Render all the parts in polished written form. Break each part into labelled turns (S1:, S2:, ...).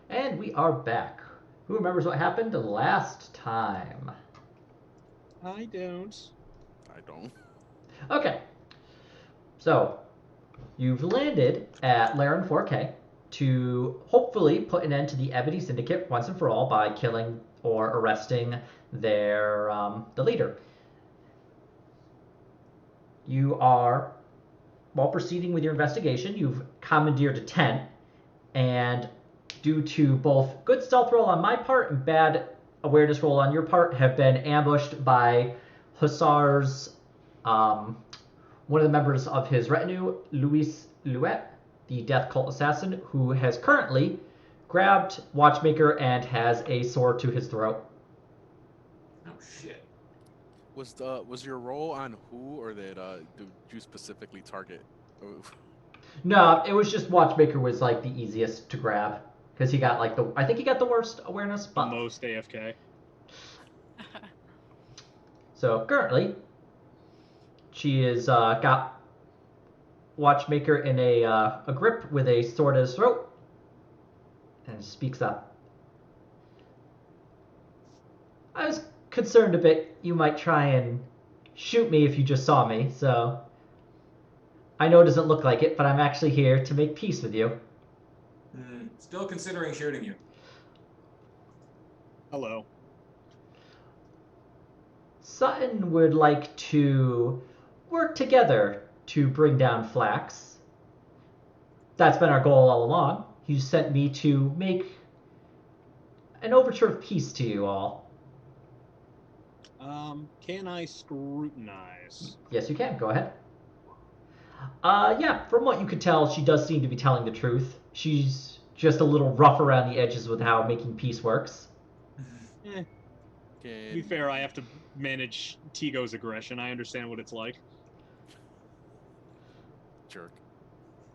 S1: And we are back. Who remembers what happened last time?
S2: I don't.
S3: I don't.
S1: Okay, so you've landed at Laran 4K to hopefully put an end to the Ebony Syndicate once and for all by killing or arresting the leader. You are, while proceeding with your investigation, you've commandeered a tent, and due to both good stealth roll on my part and bad awareness roll on your part, have been ambushed by Hussars, one of the members of his retinue, Louis Louet, the Death Cult assassin, who has currently grabbed Watchmaker and has a sword to his throat.
S4: Oh shit.
S3: Was your roll on who, or did you specifically target?
S1: No, it was just Watchmaker was like the easiest to grab because he got like I think he got the worst awareness,
S2: The
S1: but
S2: most AFK.
S1: so currently she is got Watchmaker in a grip with a sword at his throat and speaks up. I was concerned a bit you might try and shoot me if you just saw me, so I know it doesn't look like it, but I'm actually here to make peace with you.
S4: Still considering shooting you.
S2: Hello.
S1: Sutton would like to work together to bring down Flax. That's been our goal all along. He sent me to make an overture of peace to you all.
S2: Can I scrutinize?
S1: Yes, you can. Go ahead. Yeah, from what you could tell, she does seem to be telling the truth. She's just a little rough around the edges with how making peace works.
S2: To be fair, I have to manage Tigo's aggression. I understand what it's like.
S3: Jerk.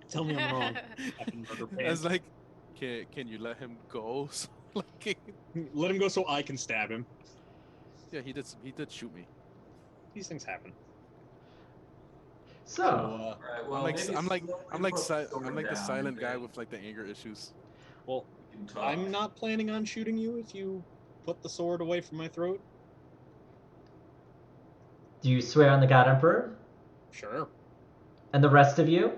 S2: Tell me I'm wrong. Fucking murder
S3: I was
S2: pants.
S3: like, can you let him go? So, like,
S2: Let him go so I can stab him.
S3: yeah, he did shoot me.
S2: These things happen.
S1: So,
S4: All right, well,
S3: I'm like
S4: the
S3: the silent guy with like the anger issues.
S2: Well, I'm not planning on shooting you if you put the sword away from my throat.
S1: do you swear on the God Emperor?
S2: Sure.
S1: And the rest of you?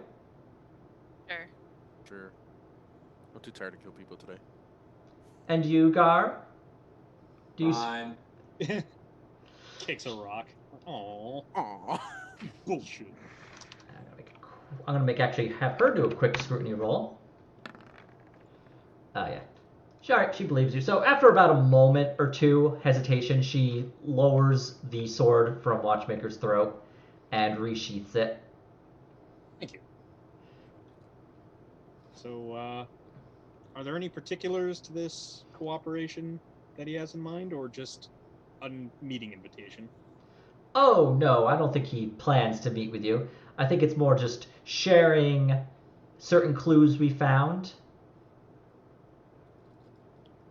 S3: Sure. I'm too tired to kill people today.
S1: And you, Gar? Do you?
S4: Fine.
S2: Kicks a rock. Aww.
S3: Aww.
S2: Bullshit.
S1: I'm gonna make actually have her do a quick scrutiny roll. Yeah. Alright, she believes you. So after about a moment or two hesitation, she lowers the sword from Watchmaker's throat and resheaths it.
S2: Thank you. So, are there any particulars to this cooperation that he has in mind, or just a meeting invitation?
S1: Oh, no, I don't think he plans to meet with you. I think it's more just sharing certain clues we found.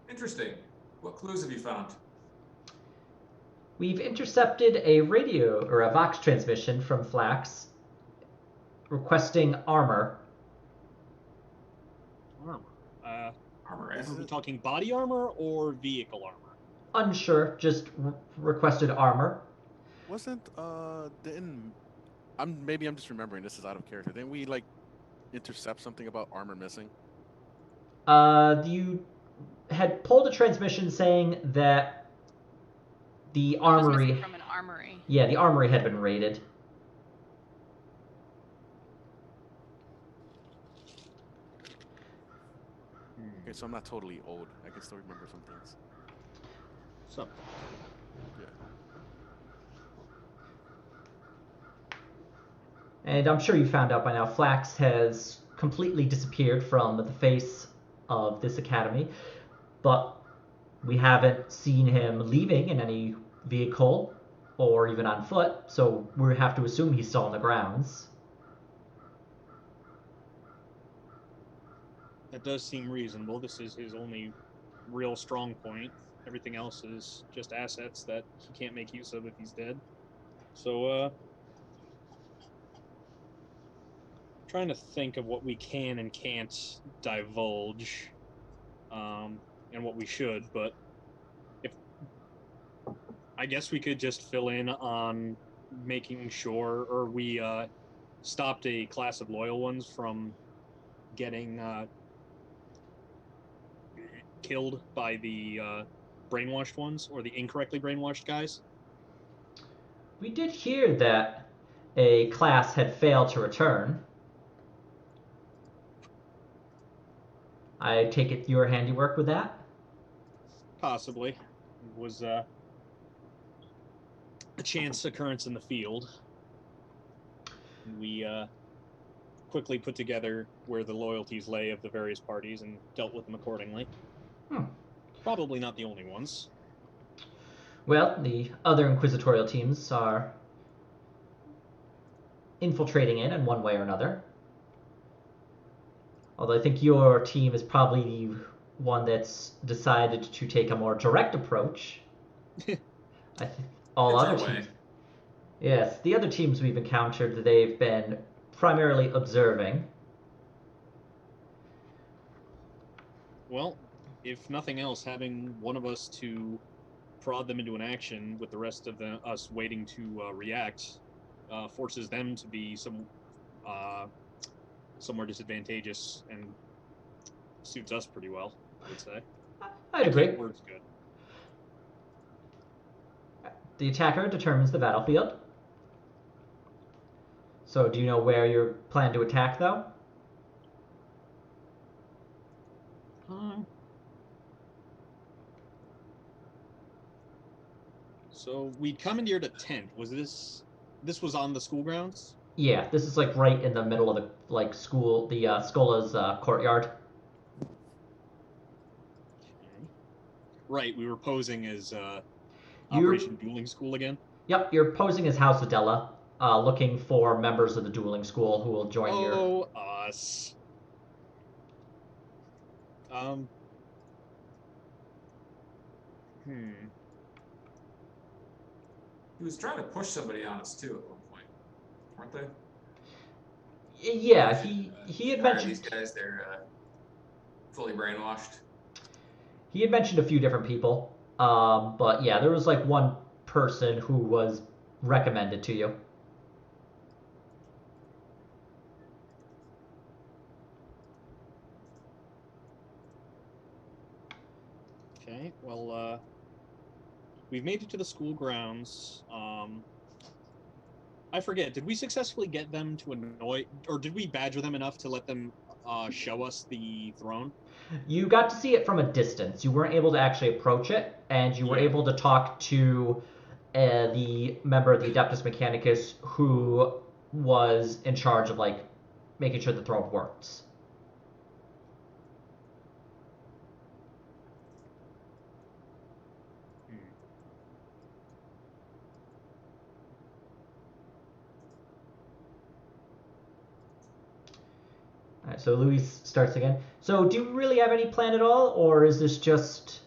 S4: Interesting. What clues have you found?
S1: We've intercepted a radio or a Vox transmission from Flax requesting armor.
S2: Armor.
S4: Armor.
S2: Are we talking body armor or vehicle armor?
S1: Unsure, just requested armor.
S3: Wasn't maybe I'm just remembering this is out of character. Didn't we like intercept something about armor missing?
S1: You had pulled a transmission saying that the armory
S5: from an armory.
S1: Yeah, the armory had been raided.
S3: Okay, so I'm not totally old. I can still remember some things.
S2: So.
S3: Yeah.
S1: And I'm sure you found out by now, Flax has completely disappeared from the face of this academy, but we haven't seen him leaving in any vehicle or even on foot, so we have to assume he's still on the grounds.
S2: That does seem reasonable. This is his only real strong point. Everything else is just assets that he can't make use of if he's dead. So, trying to think of what we can and can't divulge. and what we should, but I guess we could just fill in on making sure, or we stopped a class of loyal ones from getting killed by the brainwashed ones, or the incorrectly brainwashed guys.
S1: We did hear that a class had failed to return. I take it your handiwork with that?
S2: Possibly. It was a chance occurrence in the field. We quickly put together where the loyalties lay of the various parties and dealt with them accordingly. Probably not the only ones.
S1: Well, the other inquisitorial teams are infiltrating in one way or another. Although I think your team is probably the one that's decided to take a more direct approach. I think all
S4: It's
S1: other
S4: our way.
S1: teams. Yes, the other teams we've encountered, they've been primarily observing.
S2: Well, if nothing else, having one of us to prod them into an action with the rest of us waiting to react forces them to be somewhere disadvantageous and suits us pretty well, I would say.
S1: I'd agree.
S2: Word's good.
S1: The attacker determines the battlefield. So do you know where you plan to attack, though?
S2: So we commandeered a tent. Was this was on the school grounds?
S1: Yeah, this is like right in the middle of the school, the Skola's courtyard.
S2: Right, we were posing as Operation Dueling School again.
S1: Yep, you're posing as House Adela, looking for members of the dueling school who will join your...
S2: Oh, us.
S4: He was trying to push somebody on us too at one point, weren't they?
S1: Yeah, he had mentioned
S4: these guys. They're fully brainwashed.
S1: He had mentioned a few different people, but yeah, there was like one person who was recommended to you.
S2: Okay, well, we've made it to the school grounds. I forget, did we successfully get them to annoy, or did we badger them enough to let them show us the throne?
S1: You got to see it from a distance. You weren't able to actually approach it, and you were able to talk to the member of the Adeptus Mechanicus who was in charge of like making sure the throne works. All right, so Luis starts again. So do you really have any plan at all, or is this just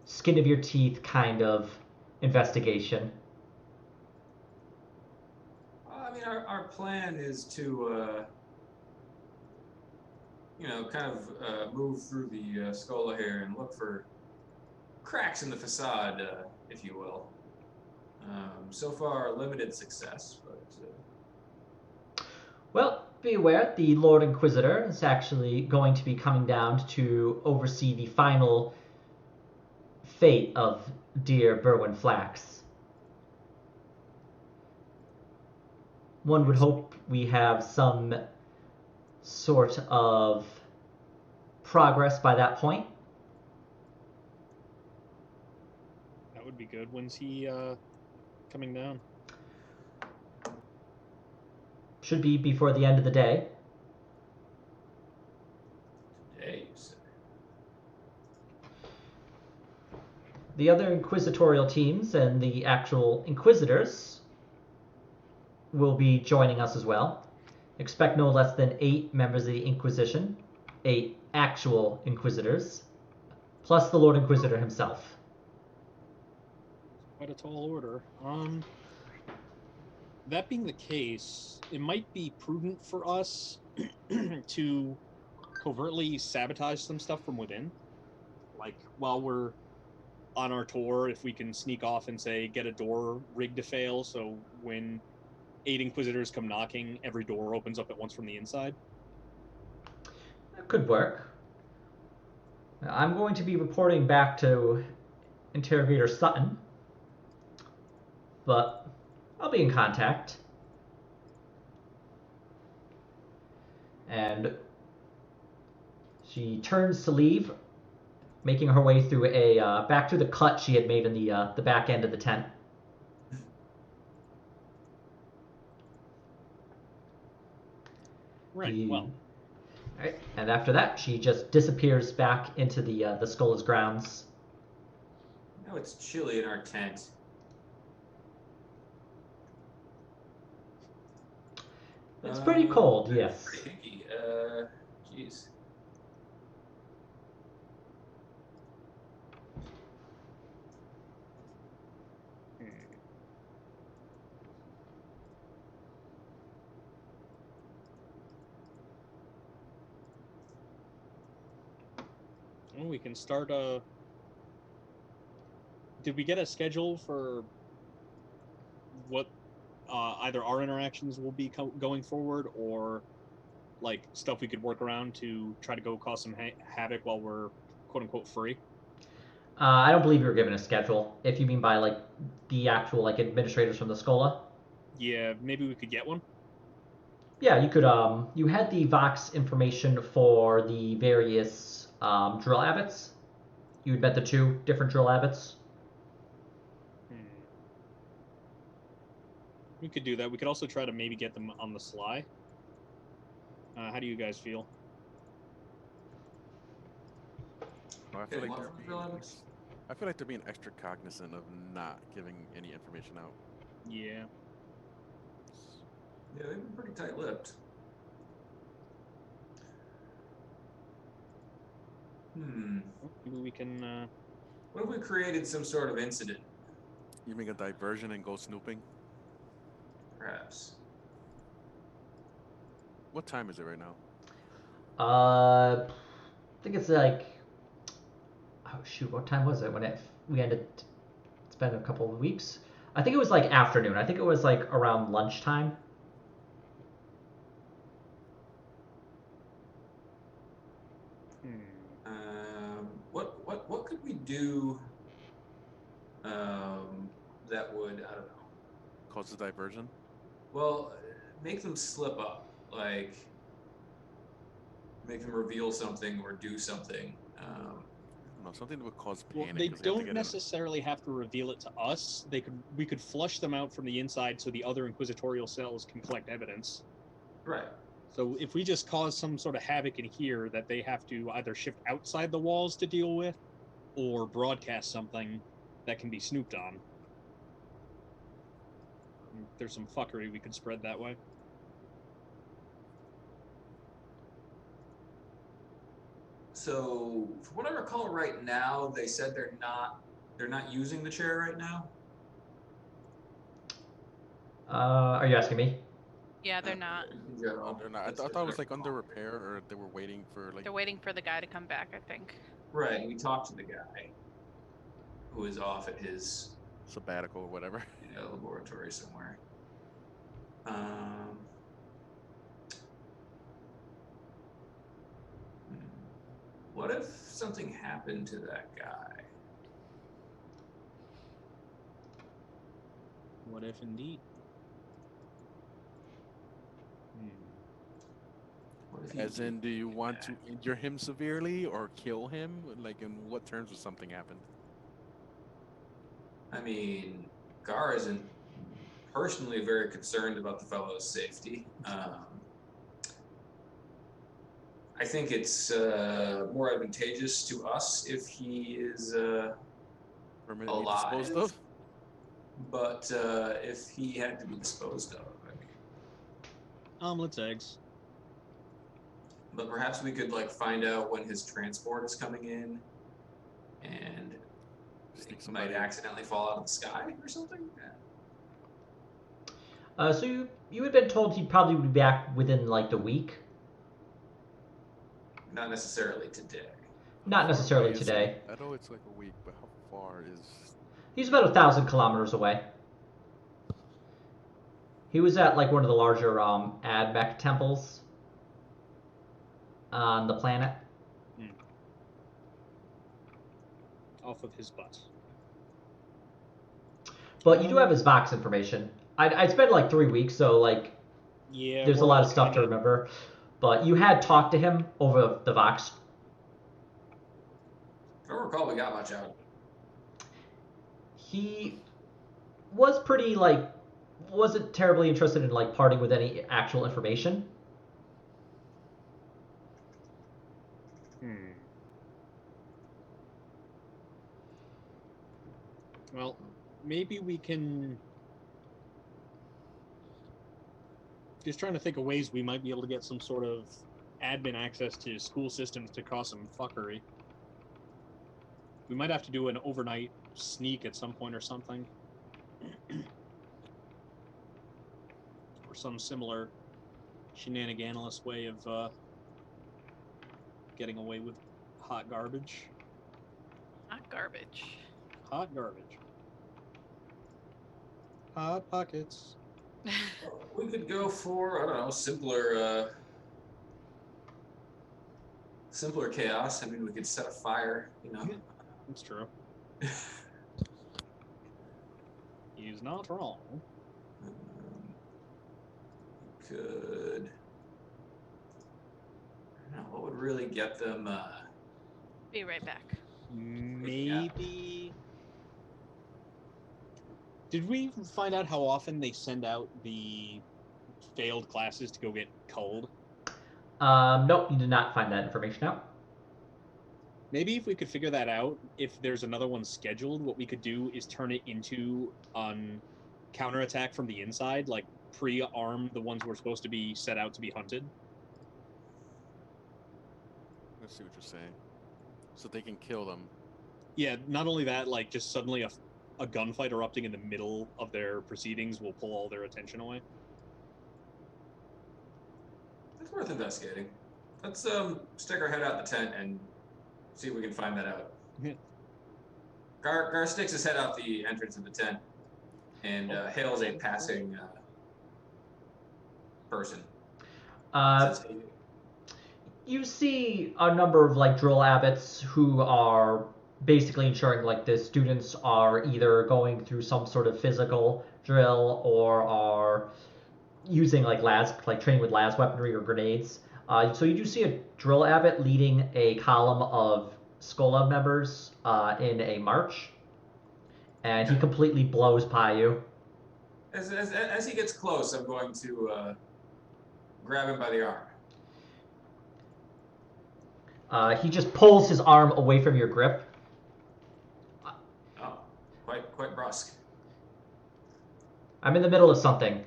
S1: skin of your teeth kind of investigation?
S4: I mean, our plan is to, kind of move through the Skola here and look for cracks in the facade, if you will. So far, limited success, but...
S1: Well, be aware, the Lord Inquisitor is actually going to be coming down to oversee the final fate of dear Berwyn Flax. One would hope we have some sort of progress by that point.
S2: That would be good. When's he coming down?
S1: Should be before the end of the day.
S4: Today, you say?
S1: The other inquisitorial teams and the actual Inquisitors will be joining us as well. Expect no less than 8 members of the Inquisition, 8 actual Inquisitors, plus the Lord Inquisitor himself.
S2: Quite a tall order. That being the case, it might be prudent for us to covertly sabotage some stuff from within. Like, while we're on our tour, if we can sneak off and, say, get a door rigged to fail, so when 8 Inquisitors come knocking, every door opens up at once from the inside.
S1: That could work. I'm going to be reporting back to Interrogator Sutton, but I'll be in contact. And she turns to leave, making her way through back through the cut she had made in the back end of the tent.
S2: Right, well.
S1: Right, and after that, she just disappears back into the Skola's grounds.
S4: You know, it's chilly in our tent.
S1: It's pretty cold, yes.
S4: Pretty hinky. Jeez.
S2: Well, we can start Did we get a schedule for what either our interactions will be going forward, or like stuff we could work around to try to go cause some havoc while we're quote unquote free?
S1: I don't believe you were given a schedule. If you mean by like the actual like administrators from the Skola.
S2: Yeah, maybe we could get one.
S1: Yeah, you could. You had the Vox information for the various drill abbots. You had met the 2 different drill abbots.
S2: We could do that. We could also try to maybe get them on the sly. How do you guys feel?
S3: Well,
S4: Okay, what for drill abbots?
S3: I feel like they're being extra cognizant of not giving any information out.
S2: Yeah.
S4: Yeah, they've been pretty tight-lipped.
S2: Maybe we can.
S4: What if we created some sort of incident?
S3: You make a diversion and go snooping?
S4: Perhaps.
S3: What time is it right now?
S1: I think it's like. Oh shoot! What time was it when we ended? It's been a couple of weeks. I think it was like afternoon. I think it was like around lunchtime.
S4: What could we do that would, I don't know,
S3: Cause a diversion?
S4: well, make them slip up, like make them reveal something or do something.
S3: No, something that would cause
S2: Well,
S3: panic.
S2: they
S3: 'cause have to
S2: don't
S3: get
S2: necessarily have to reveal it to us. We could flush them out from the inside so the other inquisitorial cells can collect evidence.
S4: Right.
S2: So if we just cause some sort of havoc in here that they have to either shift outside the walls to deal with, or broadcast something that can be snooped on. There's some fuckery we could spread that way.
S4: So, from what I recall, right now they said they're not using the chair right now.
S1: Are you asking me?
S5: Yeah, they're not.
S4: In general,
S3: they're not. I thought it was like under repair, or they were waiting for like.
S5: They're waiting for the guy to come back, I think.
S4: Right. We talked to the guy who is off at his
S3: sabbatical or whatever.
S4: Laboratory somewhere. What if something happened to that guy?
S2: What if indeed?
S4: What if he
S3: As in, do you
S4: came
S3: want
S4: back?
S3: to injure him severely or kill him? Like, in what terms would something happen?
S4: I mean, Gar isn't personally very concerned about the fellow's safety. I think it's more advantageous to us if he is
S3: Permanently
S4: alive.
S3: disposed of?
S4: But if he had to be disposed of, I mean.
S2: Omelets, eggs.
S4: But perhaps we could like find out when his transport is coming in, and
S3: Sneak
S4: it
S3: somebody
S4: might
S3: in.
S4: accidentally fall out of the sky or something.
S1: So you had been told he'd probably be back within like the week.
S4: not necessarily today.
S1: Not
S3: How far
S1: necessarily
S3: away is he?
S1: today.
S3: I know it's like a week, but how far is?
S1: He's about 1,000 kilometers away. He was at like one of the larger Admech temples on the planet.
S2: Off of his butt.
S1: But you do have his Vox information. It's been like 3 weeks, so like
S2: Yeah.
S1: there's a
S2: we're
S1: lot
S2: all
S1: of stuff to
S2: kinda-
S1: remember. But you had talked to him over the Vox.
S4: I don't recall we got much out.
S1: He was pretty like wasn't terribly interested in like parting with any actual information.
S2: Well, maybe we can. Just trying to think of ways we might be able to get some sort of admin access to school systems to cause some fuckery. We might have to do an overnight sneak at some point or something. Or some similar shenaniganless way of getting away with hot garbage.
S5: Not garbage.
S2: Hot garbage. Hot pockets.
S4: We could go for, I don't know, simpler chaos. I mean, we could set a fire, you know.
S2: That's true. He's not wrong.
S4: Could. I don't know, what would really get them?
S5: Be right back.
S2: Maybe. Did we find out how often they send out the failed classes to go get culled?
S1: Nope, you did not find that information out.
S2: Maybe if we could figure that out, if there's another one scheduled, what we could do is turn it into counterattack from the inside, like pre-arm the ones who are supposed to be set out to be hunted.
S3: Let's see what you're saying. So they can kill them.
S2: Yeah, not only that, like just suddenly a gunfight erupting in the middle of their proceedings will pull all their attention away.
S4: It's worth investigating. Let's stick our head out the tent and see if we can find that out.
S2: Yeah.
S4: Gar sticks his head out the entrance of the tent and hails a passing person. Says, "Hey."
S1: You see a number of like drill abbots who are basically ensuring like the students are either going through some sort of physical drill or are using like training with las weaponry or grenades. So you do see a drill abbot leading a column of Skola members in a march, and he completely blows by you.
S4: As he gets close, I'm going to grab him by the arm.
S1: He just pulls his arm away from your grip.
S4: Oh, quite brusque.
S1: I'm in the middle of something.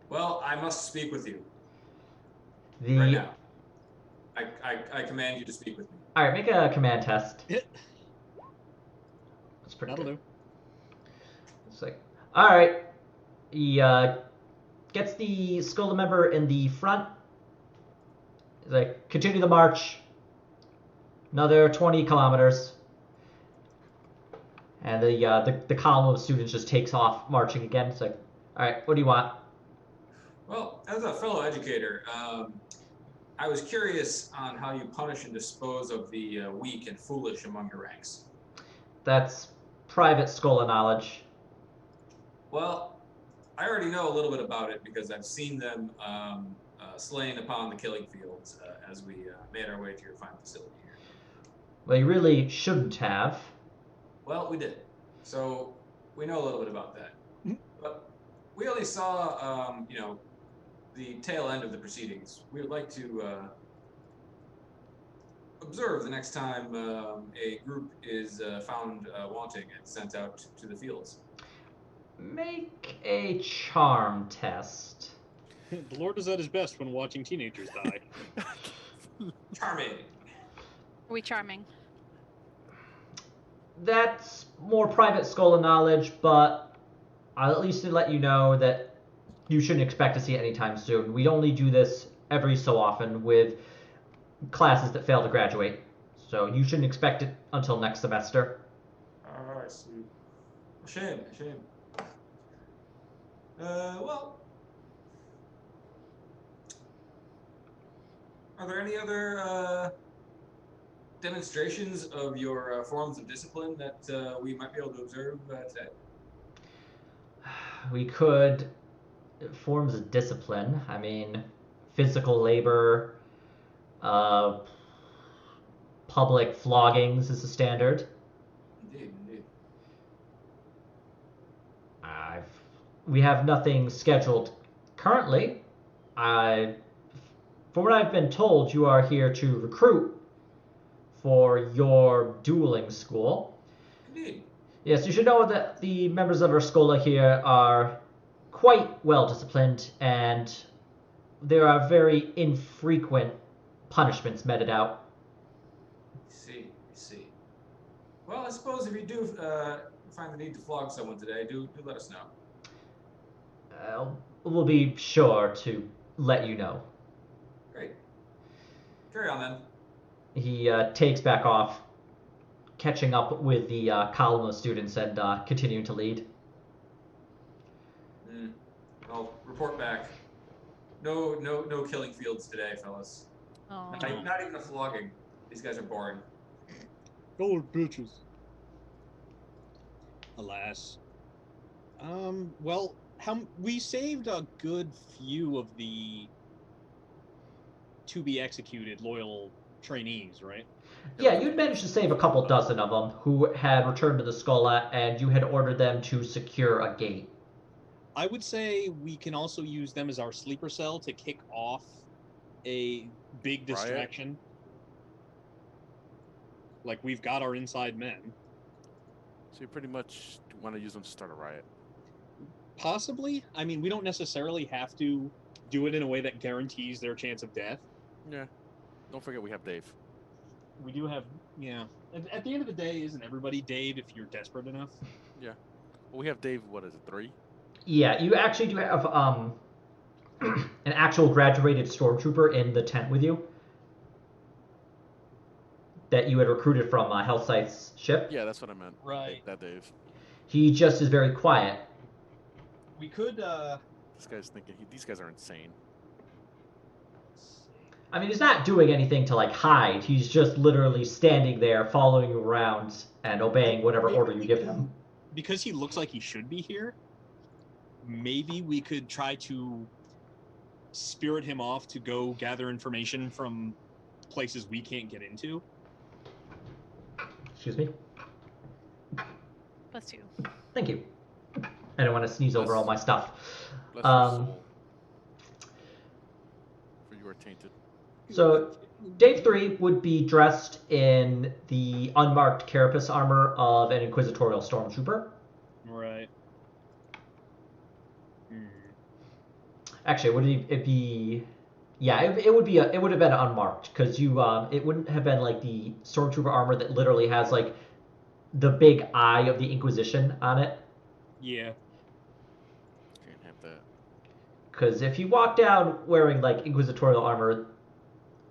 S4: Well, I must speak with you
S1: The
S4: right now. I command you to speak with me.
S1: All right, make a command test. That's pretty
S2: That'll
S1: good.
S2: do.
S1: It's like, all right. He gets the Skola member in the front. He's like, continue the march. Another 20 kilometers. And the column of students just takes off marching again. It's like, all right, what do you want?
S4: Well, as a fellow educator, I was curious on how you punish and dispose of the weak and foolish among your ranks.
S1: That's private Skola knowledge.
S4: Well, I already know a little bit about it because I've seen them slain upon the killing fields as we made our way to your fine facility here.
S1: Well, you really shouldn't have.
S4: Well, we did. So we know a little bit about that. But we only saw, the tail end of the proceedings. We would like to observe the next time a group is found wanting and sent out to the fields.
S1: Make a charm test.
S2: The Lord is at his best when watching teenagers die.
S4: Charming.
S5: Are we charming?
S1: That's more private Skola knowledge, but I'll at least let you know that you shouldn't expect to see it anytime soon. We only do this every so often with classes that fail to graduate. So you shouldn't expect it until next semester.
S4: I see. Shame. Well, are there any other demonstrations of your forms of discipline that we might be able to observe today?
S1: We could forms of discipline. I mean, physical labor, uh, public floggings is the standard.
S4: Indeed.
S1: We have nothing scheduled currently. From what I've been told, you are here to recruit for your dueling school.
S4: Indeed.
S1: Yes, you should know that the members of our schola here are quite well disciplined, and there are very infrequent punishments meted out.
S4: I see. Well, I suppose if you do find the need to flog someone today, do let us know.
S1: We'll be sure to let you know.
S4: Great. Carry on then.
S1: He takes back off, catching up with the column of students and continuing to lead.
S4: I'll report back. No killing fields today, fellas.
S5: Oh.
S4: Not even a flogging. These guys are boring.
S2: Go bitches. Alas. Well, we saved a good few of the to be executed loyal trainees, right?
S1: Yeah, you'd managed to save a couple dozen of them who had returned to the Schola, and you had ordered them to secure a gate.
S2: I would say we can also use them as our sleeper cell to kick off a big distraction. Like, we've got our inside men.
S3: So you pretty much want to use them to start a riot.
S2: Possibly. I mean, we don't necessarily have to do it in a way that guarantees their chance of death.
S3: Yeah. Don't forget we have Dave.
S2: We do have, yeah. At the end of the day, isn't everybody Dave if you're desperate enough?
S3: Yeah. Well, we have Dave, what is it, 3?
S1: Yeah, you actually do have an actual graduated stormtrooper in the tent with you that you had recruited from Health Sight's ship.
S3: Yeah, that's what I meant.
S2: Right.
S3: That Dave.
S1: He just is very quiet.
S2: We could,
S3: This guy's thinking, these guys are insane.
S1: I mean, he's not doing anything to, like, hide. He's just literally standing there, following you around, and obeying whatever order you give him.
S2: Because he looks like he should be here, maybe we could try to spirit him off to go gather information from places we can't get into.
S1: Excuse me?
S5: Bless you.
S1: Thank you. I don't want to sneeze over all my stuff.
S3: Bless your soul. For you are tainted.
S1: So, Dave 3 would be dressed in the unmarked carapace armor of an inquisitorial stormtrooper.
S2: Right.
S1: Actually, would it be? Yeah, it would be. It would have been unmarked because you. It wouldn't have been like the stormtrooper armor that literally has like the big eye of the Inquisition on it.
S2: Yeah.
S3: Can't have that.
S1: Because if you walk down wearing like inquisitorial armor,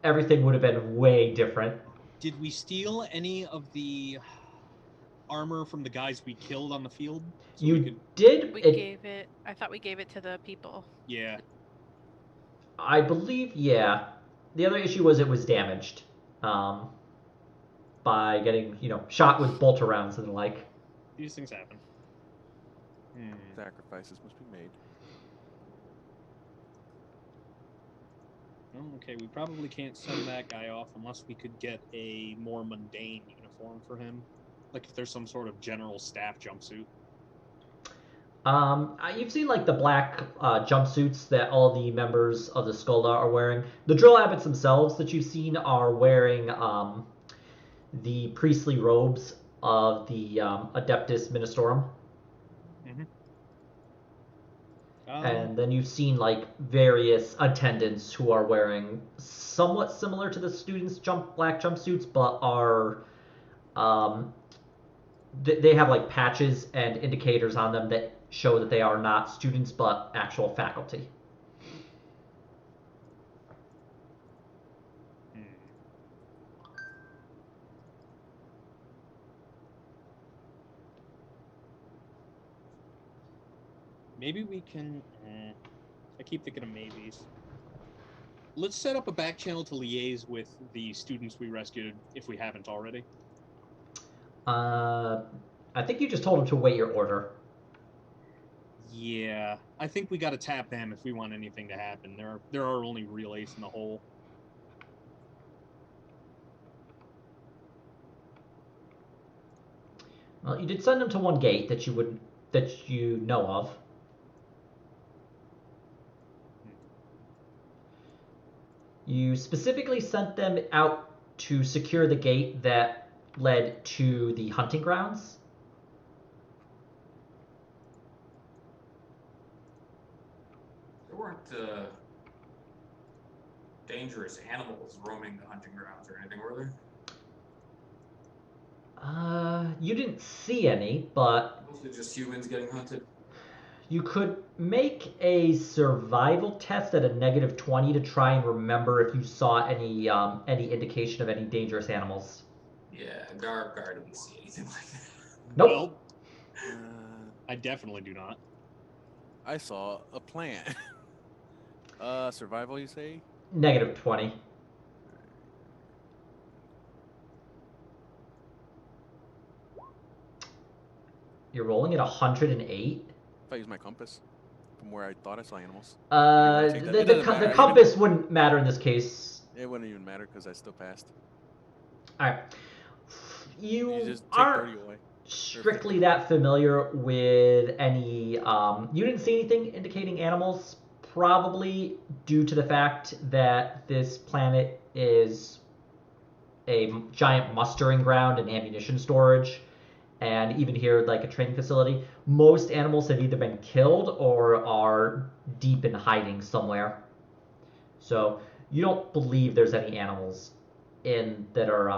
S1: everything would have been way different.
S2: Did we steal any of the armor from the guys we killed on the field? So
S1: You did.
S5: I thought we gave it to the people.
S2: Yeah.
S1: I believe, yeah. The other issue was it was damaged by getting, shot with bolt rounds and the like.
S2: These things happen.
S3: Sacrifices must be made.
S2: Okay, we probably can't send that guy off unless we could get a more mundane uniform for him. Like if there's some sort of general staff jumpsuit.
S1: You've seen like the black jumpsuits that all the members of the Skolda are wearing. The drill abbots themselves that you've seen are wearing the priestly robes of the Adeptus Ministorum.
S2: Mm-hmm.
S1: And then you've seen like various attendants who are wearing somewhat similar to the students' black jumpsuits, but are they have like patches and indicators on them that show that they are not students but actual faculty.
S2: Maybe we can. I keep thinking of maybes. Let's set up a back channel to liaise with the students we rescued if we haven't already.
S1: I think you just told him to wait your order.
S2: Yeah, I think we got to tap them if we want anything to happen. They're our only real ace in the hole.
S1: Well, you did send them to one gate that you know of. You specifically sent them out to secure the gate that led to the hunting grounds.
S4: There weren't dangerous animals roaming the hunting grounds or anything, were there?
S1: You didn't see any, but
S4: Mostly just humans getting hunted.
S1: you could make a survival test at a -20 to try and remember if you saw any indication of any dangerous animals.
S4: Yeah, Gar didn't see anything like that.
S1: Nope.
S2: I definitely do not.
S3: I saw a plant. Survival, you say?
S1: -20. You're rolling at 108.
S3: If I use my compass from where I thought I saw animals.
S1: The,
S3: It doesn't
S1: the
S3: matter.
S1: compass wouldn't matter in this case.
S3: It wouldn't even matter because I still passed.
S1: All right.
S3: You
S1: You
S3: just take
S1: aren't
S3: 30 away.
S1: strictly that familiar with any. You didn't see anything indicating animals, probably due to the fact that this planet is a giant mustering ground and ammunition storage, and even here, like a training facility. Most animals have either been killed or are deep in hiding somewhere. So you don't believe there's any animals that are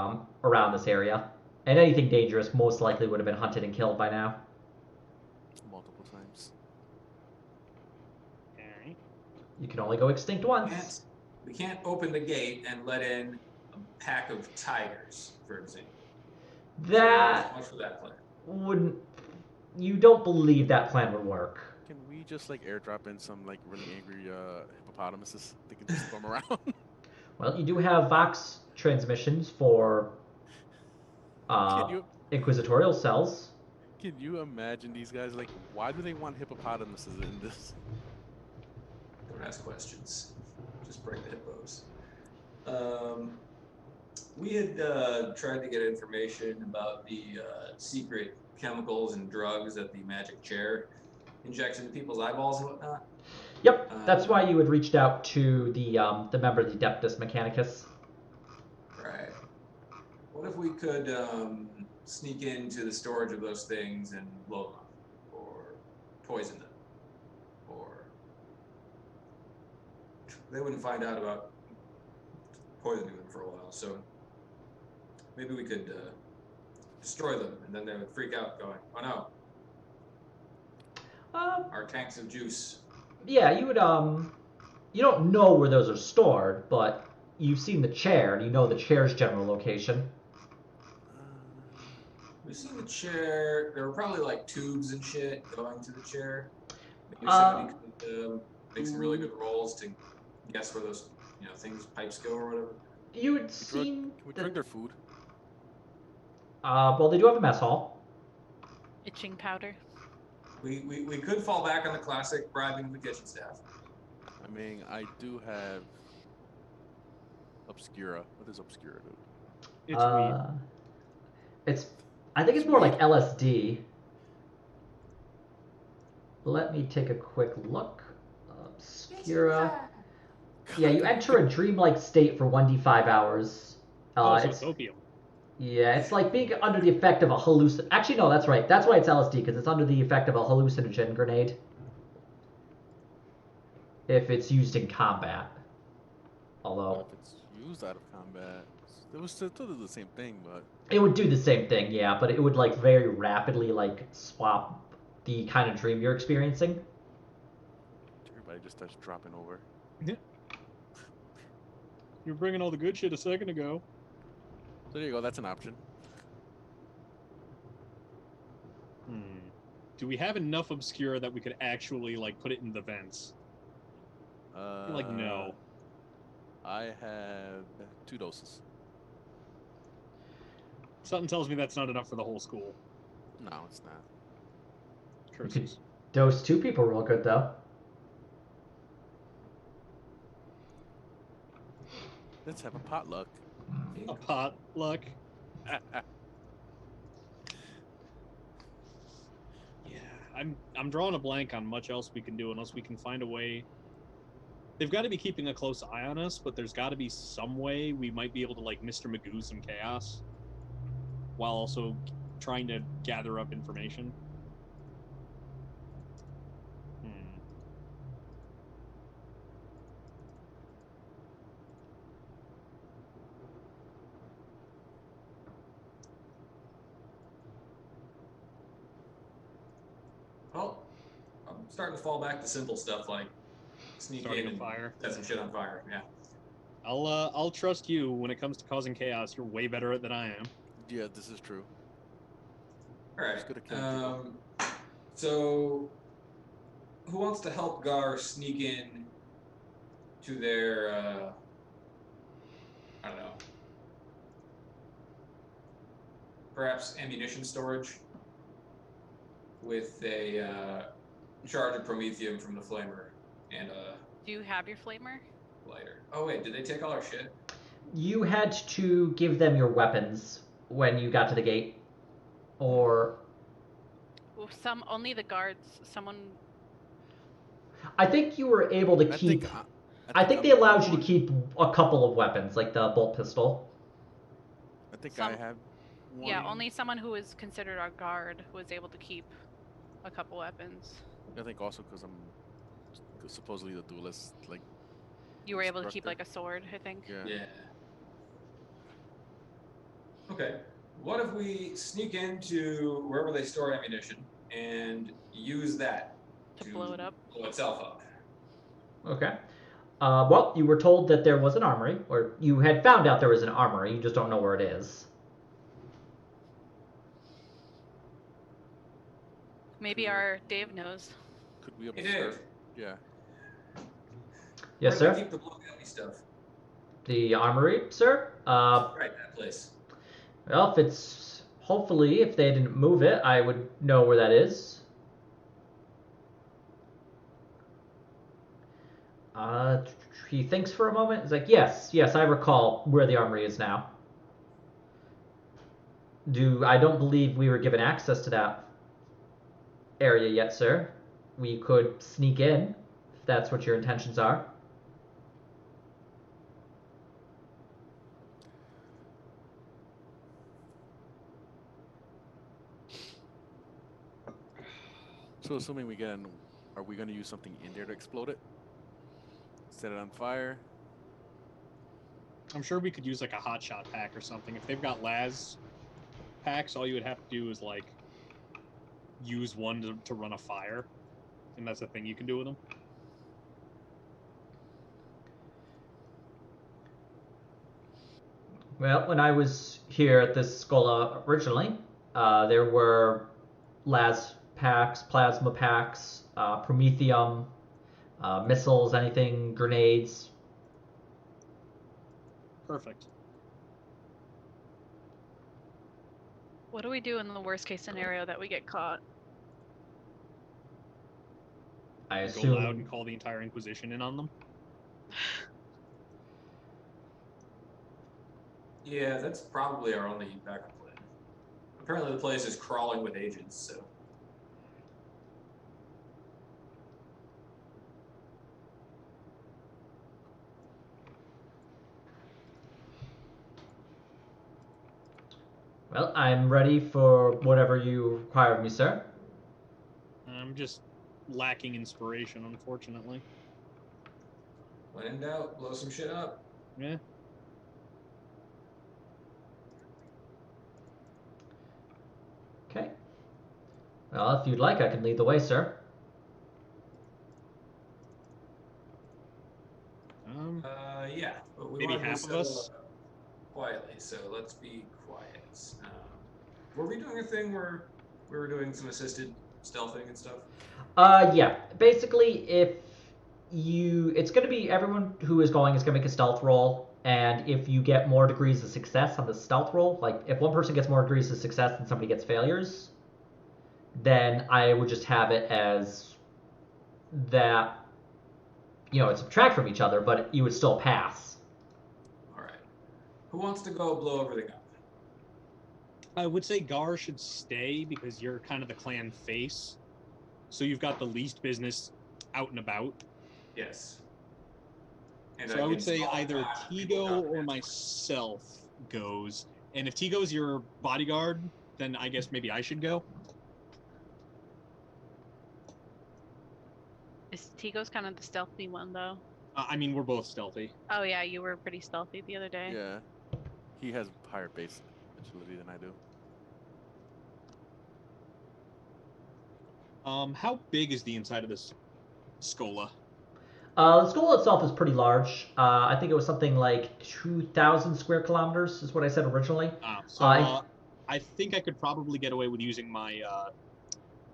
S1: around this area. And anything dangerous most likely would have been hunted and killed by now.
S3: Multiple times.
S2: Alright.
S1: You can only go extinct once.
S4: We can't open the gate and let in a pack of tigers, for example.
S1: That
S4: So much for that plan.
S1: wouldn't. You don't believe that plan would work.
S3: Can we just like airdrop in some like really angry hippopotamuses? They can just roam around.
S1: Well, you do have Vox transmissions for inquisitorial cells.
S3: Can you imagine these guys? Like, why do they want hippopotamuses in this?
S4: Don't ask questions. Just bring the hippos. We had tried to get information about the secret chemicals and drugs that the magic chair injects into people's eyeballs and whatnot.
S1: Yep, that's why you had reached out to the member of the Adeptus Mechanicus.
S4: Right. What if we could sneak into the storage of those things and blow them up, or poison them, or they wouldn't find out about poisoning them for a while, so maybe we could destroy them, and then they would freak out going, oh no, our tanks of juice.
S1: Yeah, you would you don't know where those are stored, but you've seen the chair and you know the chair's general location.
S4: We've seen the chair. There were probably like tubes and shit going to the chair. Maybe somebody could make some really good rolls to guess where those things, pipes go or whatever.
S1: You had seen.
S3: Can we drink their food?
S1: Well, they do have a mess hall.
S5: Itching powder.
S4: We could fall back on the classic bribing the kitchen staff.
S3: I mean, I do have Obscura. What is Obscura do?
S2: It's weed.
S1: I think it's more like LSD. Let me take a quick look. Obscura. Yeah, you enter a dreamlike state for 1d5 hours.
S2: So it's opium.
S1: Yeah, it's like being under the effect of a hallucin. Actually, no, that's right. That's why it's LSD, because it's under the effect of a hallucinogen grenade. If it's used in combat. Although
S3: If it's used out of combat, it was still do the same thing, but
S1: it would do the same thing, yeah, but it would like very rapidly like swap the kind of dream you're experiencing.
S3: everybody just starts dropping over.
S2: You were bringing all the good shit a second ago.
S3: So there you go. That's an option.
S2: Do we have enough obscura that we could actually like put it in the vents? I feel like no.
S3: I have 2 doses.
S2: Something tells me that's not enough for the whole school.
S3: No, it's not.
S2: Curses.
S1: Dose 2 people real good, though.
S3: Let's have a potluck.
S2: A potluck. Yeah, I'm drawing a blank on much else we can do unless we can find a way. They've got to be keeping a close eye on us, but there's got to be some way we might be able to like Mr. Magoo some chaos, while also trying to gather up information.
S4: Well, I'm starting to fall back to simple stuff like sneak
S2: Starting
S4: in
S2: a
S4: and
S2: fire.
S4: set some shit on fire. Yeah.
S2: I'll trust you when it comes to causing chaos. You're way better at it than I am.
S3: Yeah, this is true.
S4: All right.
S3: Just gonna kill people.
S4: So, who wants to help Gar sneak in to their, I don't know, perhaps ammunition storage with a charge of promethium from the flamer and a
S5: Do you have your flamer?
S4: lighter? Oh wait, did they take all our shit?
S1: You had to give them your weapons when you got to the gate, or
S5: Well, only the guards. Someone.
S1: I think you were able to keep. I think they allowed you to keep a couple of weapons, like the bolt pistol.
S3: I think I have one.
S5: Yeah, only someone who is considered our guard was able to keep a couple weapons.
S3: I think also because I'm supposedly the duelist, like.
S5: You were able to keep
S3: instructor.
S5: like a sword, I think.
S3: Yeah.
S4: Okay. What if we sneak into wherever they store ammunition and use that
S5: To blow it up.
S4: blow itself up?
S1: Okay. Well, you were told that there was an armory, or you had found out there was an armory. You just don't know where it is.
S5: Maybe our Dave knows.
S3: Could we
S4: Hey,
S3: observe?
S4: Dave.
S3: Yeah.
S1: Yes,
S4: Where do
S1: sir.
S4: they keep the blow-up stuff?
S1: The armory, sir.
S4: Right, that place.
S1: Well, hopefully, if they didn't move it, I would know where that is. He thinks for a moment. He's like, yes, I recall where the armory is now. I don't believe we were given access to that area yet, sir. We could sneak in, if that's what your intentions are.
S3: So assuming we get in, are we going to use something in there to explode it? Set it on fire?
S2: I'm sure we could use like a hotshot pack or something. If they've got las packs, all you would have to do is like use one to run a fire, and that's the thing you can do with them.
S1: Well, when I was here at this Schola originally, there were las packs, plasma packs, promethium, missiles, anything, grenades.
S2: Perfect.
S5: What do we do in the worst case scenario that we get caught?
S1: I
S2: Go
S1: assume.
S2: loud and call the entire Inquisition in on them.
S4: Yeah, that's probably our only backup plan. Apparently the place is crawling with agents, so.
S1: Well, I'm ready for whatever you require of me, sir.
S2: I'm just lacking inspiration, unfortunately.
S4: When in doubt, blow some shit up.
S2: Yeah.
S1: Okay. Well, if you'd like, I can lead the way, sir.
S4: Yeah, but we
S2: Maybe
S4: want to
S2: half of us?
S4: quietly, so let's be quiet. Were we doing a thing where we were doing some assisted stealthing and stuff?
S1: Yeah. Basically, it's going to be everyone who is going is going to make a stealth roll, and if you get more degrees of success on the stealth roll, like if one person gets more degrees of success than somebody gets failures, then I would just have it as that, it subtract from each other, but you would still pass.
S4: All right. Who wants to go blow everything up?
S2: I would say Gar should stay because you're kind of the clan face. So you've got the least business out and about.
S4: Yes. And
S2: So I would
S4: can
S2: say
S4: small
S2: either
S4: path people
S2: Tigo or
S4: document.
S2: myself goes. And if Tigo's your bodyguard, then I guess maybe I should go.
S5: Is Tigo's kind of the stealthy one, though?
S2: I mean, we're both stealthy.
S5: Oh, yeah, you were pretty stealthy the other day.
S3: Yeah. He has higher base agility than I do.
S2: How big is the inside of this Scola?
S1: The school itself is pretty large. I think it was something like 2,000 square kilometers is what I said originally.
S2: I think I could probably get away with using my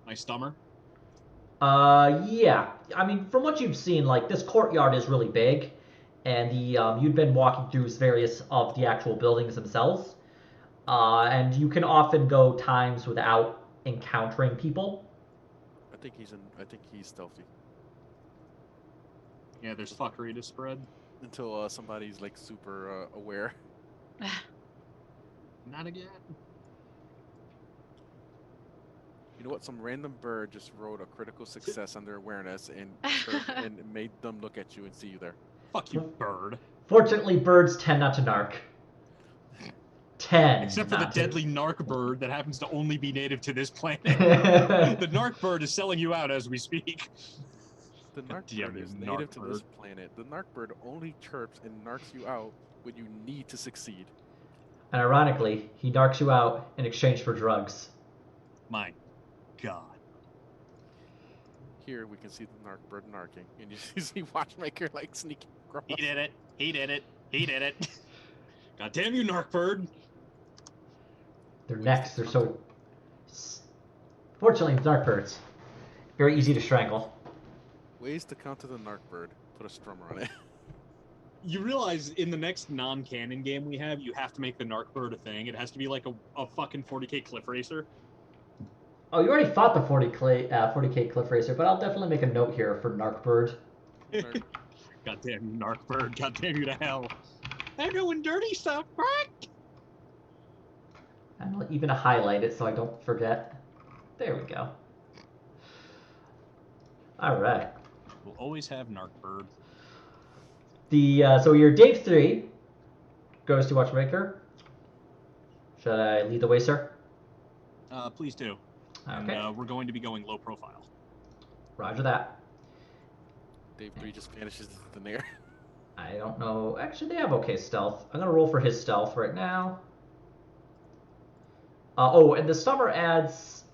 S2: my stummer.
S1: Yeah. I mean, from what you've seen, like this courtyard is really big, and you'd been walking through various of the actual buildings themselves, and you can often go times without encountering people.
S3: I think he's stealthy.
S2: Yeah, there's fuckery to spread.
S3: Until somebody's like super aware.
S2: Not again.
S3: You know what? Some random bird just wrote a critical success on their awareness and and made them look at you and see you there.
S2: Fuck you, bird.
S1: Fortunately, birds tend not to narc.
S2: Except for the deadly narc bird that happens to only be native to this planet. The narc bird is selling you out as we speak.
S3: The narc bird is native to this planet. The narc bird only chirps and narcs you out when you need to succeed.
S1: And ironically, he narcs you out in exchange for drugs.
S2: My God.
S3: Here we can see the narc bird narking, and you see Watchmaker like sneaking across.
S2: He did it. He did it. He did it. God damn you, narc bird.
S1: Their necks, they're so... Fortunately, narc birds. Very easy to strangle.
S3: Ways to counter the narc bird. Put a strummer on it.
S2: You realize in the next non-canon game we have, you have to make the narc bird a thing. It has to be like a fucking 40k cliff racer.
S1: Oh, you already fought the 40k cliff racer, but I'll definitely make a note here for narc bird.
S2: Goddamn narc bird. Goddamn you to hell. I'm doing dirty stuff, right?
S1: And I'll even highlight it so I don't forget. There we go. All right.
S2: We'll always have narc bird.
S1: So your Dave 3 goes to Watchmaker. Should I lead the way, sir?
S2: Please do.
S1: Okay.
S2: And we're going to be going low profile.
S1: Roger that.
S3: Dave 3 just vanishes into thin air.
S1: I don't know. Actually, they have okay stealth. I'm going to roll for his stealth right now. And the Stummer adds...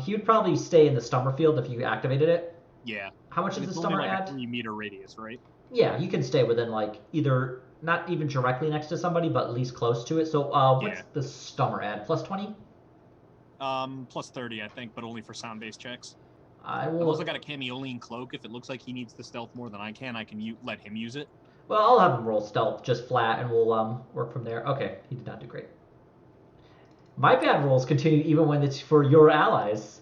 S1: he would probably stay in the Stummer field if you activated it.
S2: Yeah.
S1: How much does the Stummer add?
S2: It's only like a 3-meter radius, right?
S1: Yeah, you can stay within, like, either... Not even directly next to somebody, but at least close to it. So, what's the Stummer add? Plus 20?
S2: Plus 30, I think, but only for sound-based checks.
S1: I've
S2: also got a Cameolian cloak. If it looks like he needs the stealth more than I can let him use it.
S1: Well, I'll have him roll stealth just flat, and we'll work from there. Okay, he did not do great. My bad rolls continue even when it's for your allies.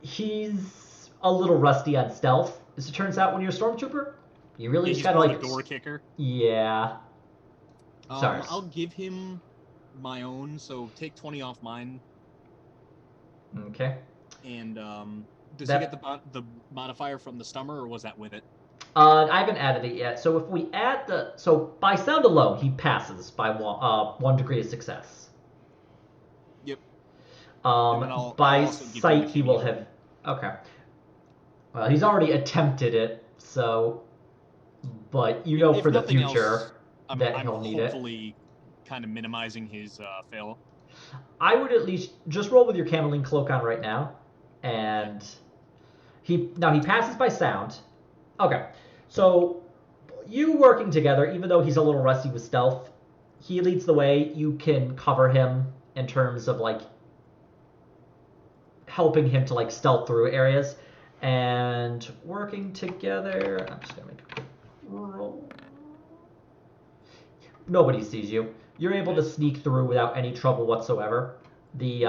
S1: He's a little rusty on stealth. As it turns out, when you're a stormtrooper, you really just gotta like
S2: a door kicker.
S1: Yeah. Sorry.
S2: I'll give him my own. So take 20 off mine.
S1: Okay.
S2: And does he get the modifier from the Stummer, or was that with it?
S1: I haven't added it yet. So if we add by sound alone, he passes by 1 degree of success.
S2: Yep.
S1: By sight, he will have. Okay. Well, he's already attempted it, so. But for the future that he'll need it.
S2: I'm hopefully kind of minimizing his fail.
S1: I would at least just roll with your Cameolian cloak on right now, and he passes by sound. Okay, so you working together, even though he's a little rusty with stealth, he leads the way. You can cover him in terms of like helping him to like stealth through areas and working together. I'm just gonna make a quick roll. Nobody sees you. You're able to sneak through without any trouble whatsoever. You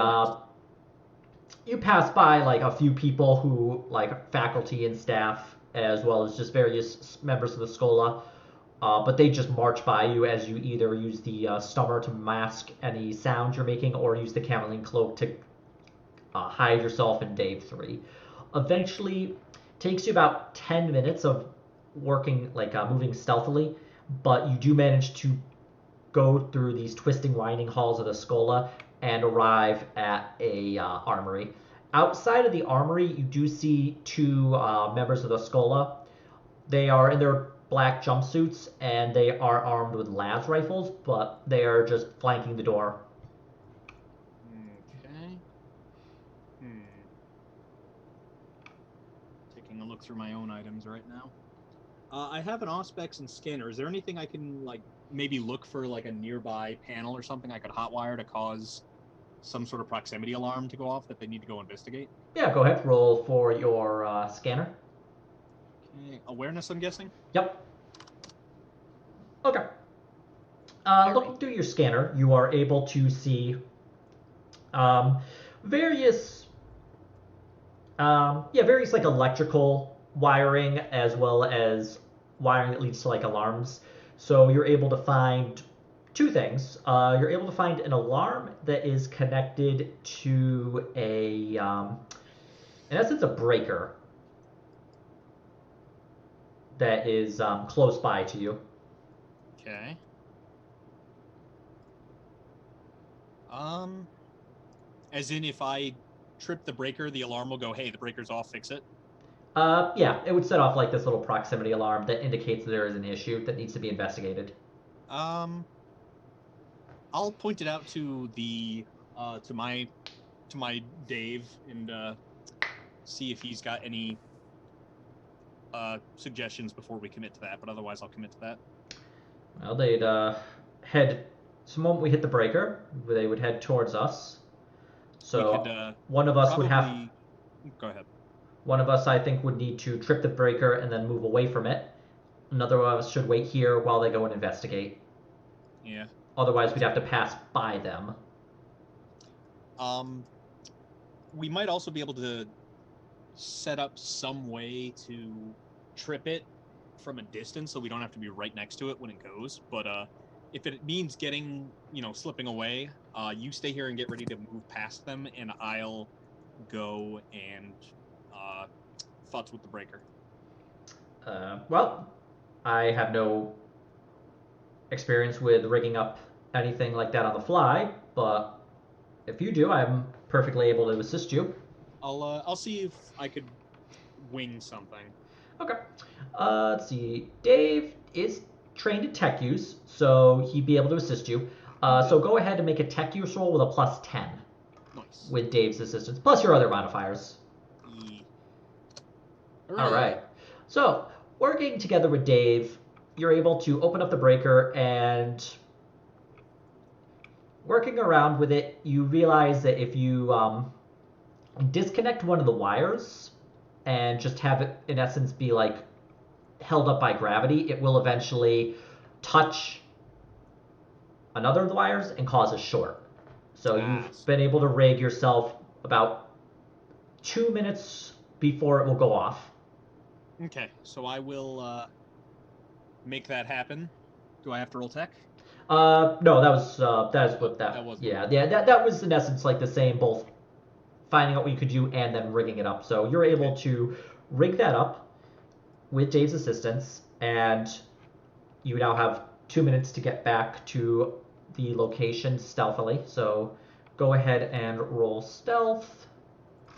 S1: pass by like a few people who like faculty and staff, as well as just various members of the Schola. But they just march by you as you either use the stummer to mask any sound you're making, or use the cameline cloak to hide yourself in Dave 3. Eventually, takes you about 10 minutes of working, like moving stealthily, but you do manage to go through these twisting, winding halls of the Schola and arrive at a armory. Outside of the armory, you do see two members of the Schola. They are in their black jumpsuits, and they are armed with las rifles, but they are just flanking the door.
S2: Okay. Taking a look through my own items right now. I have an Auspex and scanner. Is there anything I can, like, maybe look for, like, a nearby panel or something I could hotwire to cause some sort of proximity alarm to go off that they need to go investigate?
S1: Yeah, go ahead. Roll for your scanner.
S2: Okay. Awareness, I'm guessing?
S1: Yep. Okay. Looking through your scanner, you are able to see various like electrical wiring, as well as wiring that leads to like alarms. So you're able to find two things. You're able to find an alarm that is connected to a, in essence, a breaker that is close by to you.
S2: Okay. As in, if I trip the breaker, the alarm will go, hey, the breaker's off, fix it?
S1: Yeah, it would set off like this little proximity alarm that indicates there is an issue that needs to be investigated.
S2: I'll point it out to the to my Dave and see if he's got any suggestions before we commit to that. But otherwise, I'll commit to that.
S1: Well, they'd head. So the moment we hit the breaker, they would head towards us. So
S2: could,
S1: one of us would have.
S2: Go ahead.
S1: One of us, I think, would need to trip the breaker and then move away from it. Another of us should wait here while they go and investigate.
S2: Yeah.
S1: Otherwise, we'd have to pass by them.
S2: We might also be able to set up some way to trip it from a distance, so we don't have to be right next to it when it goes. But if it means getting, slipping away, you stay here and get ready to move past them, and I'll go and futz with the breaker.
S1: Well, I have no experience with rigging up anything like that on the fly, but if you do, I'm perfectly able to assist you.
S2: I'll see if I could wing something.
S1: Okay. Let's see. Dave is trained in tech use, so he'd be able to assist you. So go ahead and make a tech use roll with a plus 10.
S2: Nice.
S1: With Dave's assistance, plus your other modifiers. All right. So, working together with Dave, you're able to open up the breaker, and working around with it, you realize that if you disconnect one of the wires and just have it, in essence, be like held up by gravity, it will eventually touch another of the wires and cause a short. So you've been able to rig yourself about 2 minutes before it will go off.
S2: Okay, so I will make that happen. Do I have to roll tech?
S1: No, that was what that
S2: was.
S1: That was in essence like the same, both finding out what you could do and then rigging it up. So you're able to rig that up with Dave's assistance, and you now have 2 minutes to get back to the location stealthily. So go ahead and roll stealth.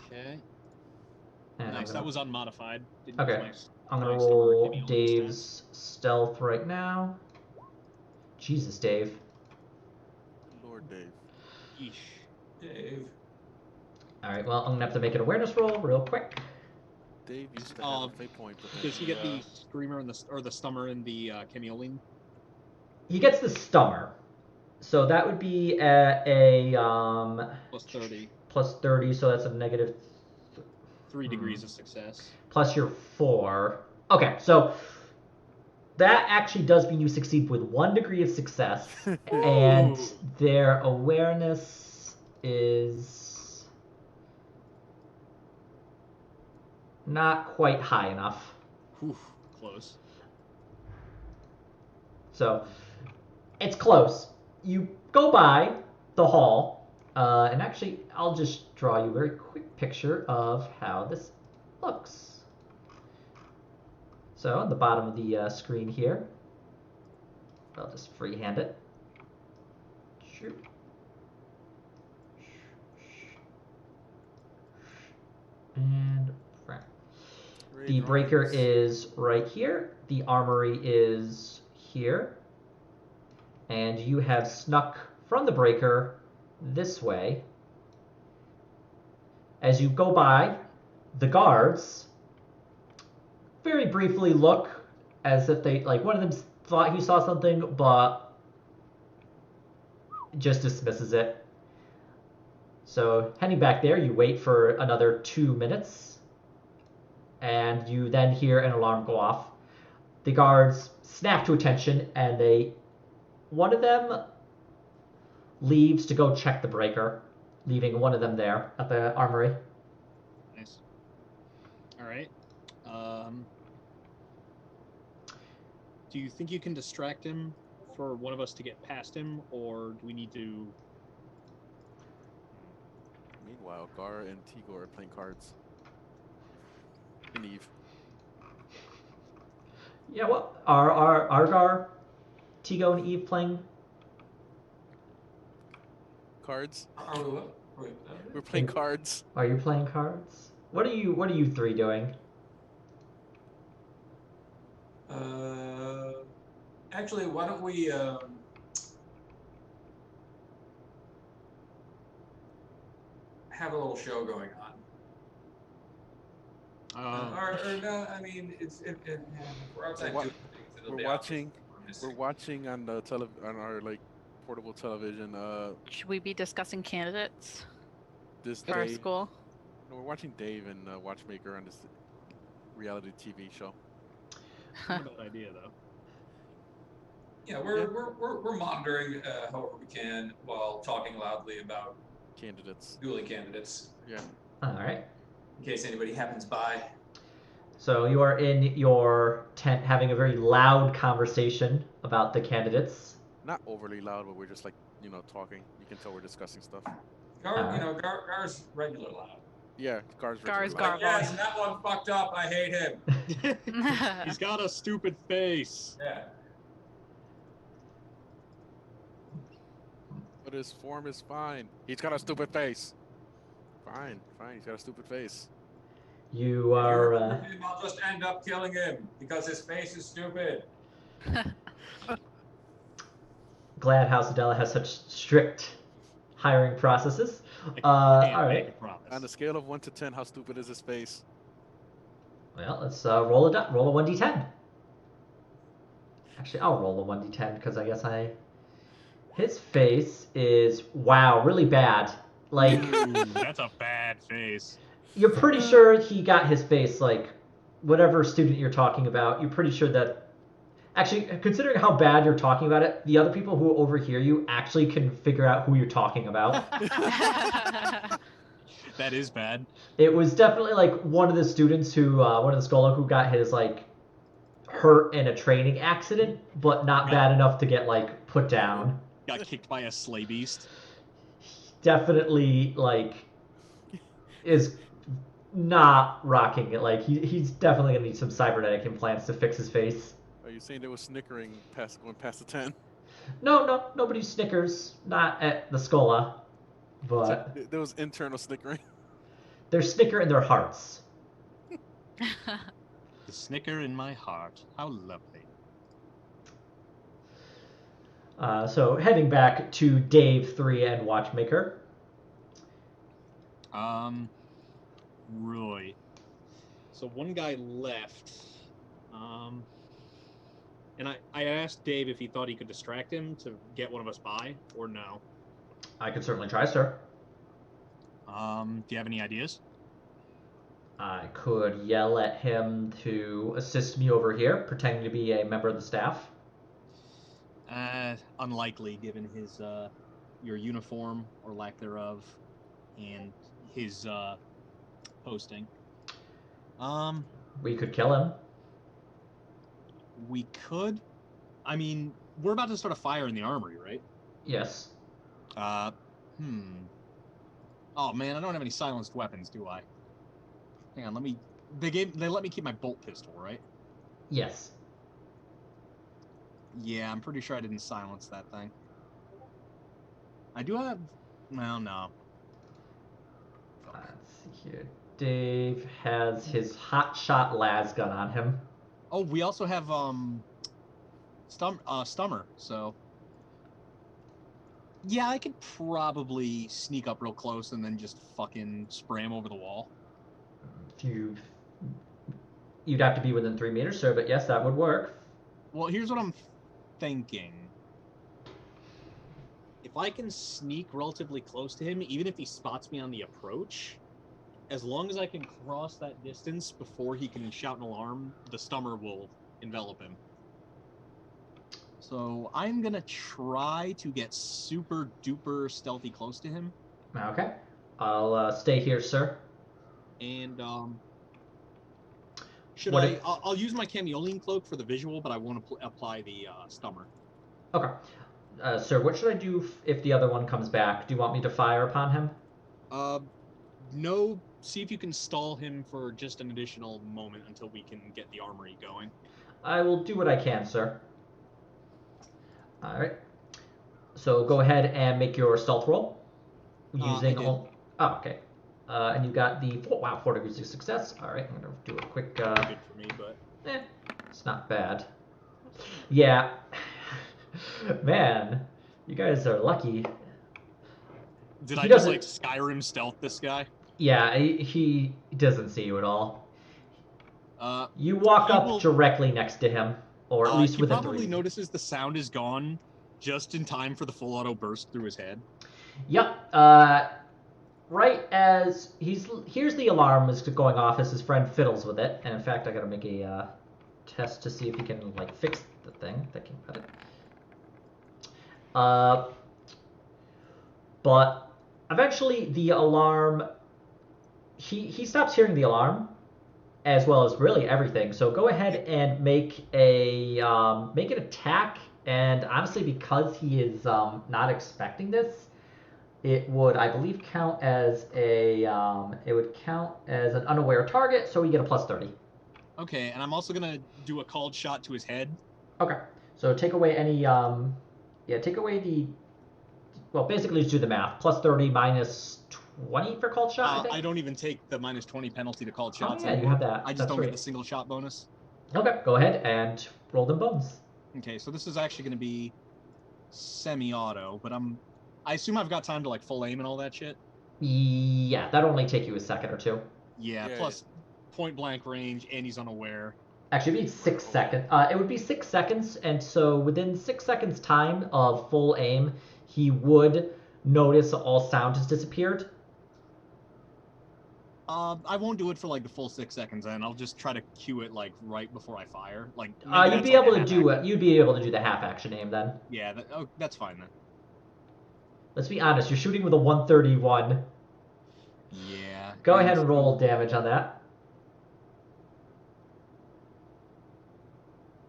S2: Okay.
S1: And
S2: nice. That was unmodified.
S1: Okay. I'm gonna roll Dave's stealth right now. Jesus, Dave.
S3: Lord Dave.
S2: Yeesh.
S4: Dave.
S1: All right. Well, I'm gonna have to make an awareness roll real quick.
S3: Dave used to have a fate point.
S2: Does he get the screamer and the stummer and the cameoline?
S1: He gets the stummer, so that would be at a
S2: plus 30.
S1: plus 30, so that's a negative
S2: 3 degrees of success.
S1: plus your 4. Okay, so that actually does mean you succeed with 1 degree of success, and
S2: Ooh.
S1: their awareness is not quite high enough.
S2: Whew, close.
S1: So it's close. You go by the hall, and actually, I'll just draw you a very quick picture of how this looks. So on the bottom of the screen here, I'll just freehand it. Shoot. And the breaker is right here. The armory is here. And you have snuck from the breaker this way. As you go by, the guards very briefly look as if they, like, one of them thought he saw something, but just dismisses it. So heading back there, you wait for another 2 minutes, and you then hear an alarm go off. The guards snap to attention, and one of them leaves to go check the breaker, leaving one of them there at the armory.
S2: Nice. All right. Do you think you can distract him for one of us to get past him, or do we need to?
S3: Meanwhile, Gar and Tigor are playing cards. And Eve.
S1: Yeah, well, are Argar, Tigo, and Eve playing?
S3: Cards.
S4: Are we what?
S3: We're playing cards.
S1: Are you playing cards? What are you 3 doing?
S4: Actually, why don't we have a little show going on? Or no, I mean, we're outside doing things. It'll be obvious.
S3: We're watching on the on our like portable television.
S5: Should we be discussing candidates
S3: This
S5: for our
S3: day.
S5: school?
S3: No, we're watching Dave and Watchmaker on this reality TV show.
S2: Not a bad idea, though.
S4: Yeah, we're monitoring however we can while talking loudly about dueling candidates.
S3: Yeah.
S1: All right.
S4: In case anybody happens by.
S1: So you are in your tent having a very loud conversation about the candidates.
S3: Not overly loud, but we're just like, talking. You can tell we're discussing stuff.
S4: Gar's regular loud.
S3: Yeah, Gar's
S5: Gar.
S4: Yes, that one fucked up. I hate him.
S2: He's got a stupid face.
S4: Yeah.
S3: But his form is fine. He's got a stupid face. Fine. He's got a stupid face.
S1: You are.
S4: I'll just end up killing him because his face is stupid.
S1: Glad House Adela has such strict hiring processes.
S2: I can't
S1: all
S2: make
S1: right.
S2: a promise.
S3: On a scale of 1 to 10, how stupid is his face?
S1: Well, let's roll a 1d10. Actually, I'll roll a 1d10 because I guess his face is really bad. Like
S2: Ooh, that's a bad face.
S1: you're pretty sure he got his face like whatever student you're talking about. You're pretty sure that. Actually, considering how bad you're talking about it, the other people who overhear you actually can figure out who you're talking about.
S2: That is bad.
S1: It was definitely like one of the students one of the scholar who got his like hurt in a training accident, but not bad enough to get like put down.
S2: Got kicked by a sleigh beast.
S1: Definitely like is not rocking it. Like he's definitely gonna need some cybernetic implants to fix his face.
S3: Are you saying there was snickering going past the 10?
S1: No, nobody snickers. Not at the Scola. But
S3: So there was internal snickering.
S1: there's snicker in their hearts.
S2: The snicker in my heart. How lovely.
S1: So heading back to Dave 3 and Watchmaker.
S2: Right. So one guy left. And I asked Dave if he thought he could distract him to get one of us by, or no.
S1: I could certainly try, sir.
S2: Do you have any ideas?
S1: I could yell at him to assist me over here, pretending to be a member of the staff.
S2: Unlikely, given his your uniform or lack thereof, and his posting.
S1: We could kill him.
S2: We could. I mean, we're about to start a fire in the armory, right?
S1: Yes.
S2: Oh man, I don't have any silenced weapons, do I? Hang on, let me. They let me keep my bolt pistol, right?
S1: Yes.
S2: Yeah, I'm pretty sure I didn't silence that thing. I do have. Well, no.
S1: Let's see here. Dave has his hot shot las gun on him.
S2: Oh, we also have Stummer. So yeah, I could probably sneak up real close and then just fucking spray him over the wall.
S1: You'd have to be within 3 meters, sir, but yes, that would work.
S2: Well, here's what I'm thinking. If I can sneak relatively close to him, even if he spots me on the approach, as long as I can cross that distance before he can shout an alarm, the Stummer will envelop him. So I'm gonna try to get super duper stealthy close to him.
S1: Okay. I'll stay here, sir.
S2: And I'll use my Cameolian cloak for the visual, but I want to apply the Stummer.
S1: Okay. Sir, what should I do if the other one comes back? Do you want me to fire upon him?
S2: No. See if you can stall him for just an additional moment until we can get the armory going.
S1: I will do what I can, sir. All right. So go ahead and make your stealth roll. Using
S2: I did.
S1: Oh, okay. And you got the 4 degrees of success. All right, I'm gonna do a quick.
S2: Good for me, but
S1: it's not bad. Yeah. Man, you guys are lucky.
S2: Did I just like Skyrim stealth this guy?
S1: Yeah, he doesn't see you at all. You walk up directly next to him, or at least within 3.
S2: He probably notices the sound is gone just in time for the full auto burst through his head.
S1: Yep. Right as here's the alarm is going off as his friend fiddles with it, and in fact I gotta make a test to see if he can like fix the thing that can cut it. But eventually the alarm he stops hearing the alarm, as well as really everything. So go ahead and make an attack, and honestly, because he is not expecting this, it would, I believe, count as an unaware target, so we get a plus 30.
S2: Okay, and I'm also gonna do a called shot to his head.
S1: Okay, so take away any basically just do the math. Plus 30 minus 20 for called shot, I think?
S2: I don't even take the minus 20 penalty to called shots
S1: anymore. You have that.
S2: I just don't get the single shot bonus.
S1: Okay, go ahead and roll them bones.
S2: Okay, so this is actually going to be semi-auto, but I assume I've got time to like full aim and all that shit?
S1: Yeah, that'll only take you a second or 2.
S2: Yeah, plus point blank range, and he's unaware.
S1: Actually, it'd be 6 seconds. It would be 6 seconds, and so within 6 seconds' time of full aim, he would notice all sound has disappeared.
S2: I won't do it for like the full 6 seconds, and I'll just try to cue it like right before I fire. Like
S1: you'd be able to do it. You'd be able to do the half action aim then.
S2: Yeah, that's fine then.
S1: Let's be honest. You're shooting with a 131.
S2: Yeah.
S1: Go ahead and roll damage on that.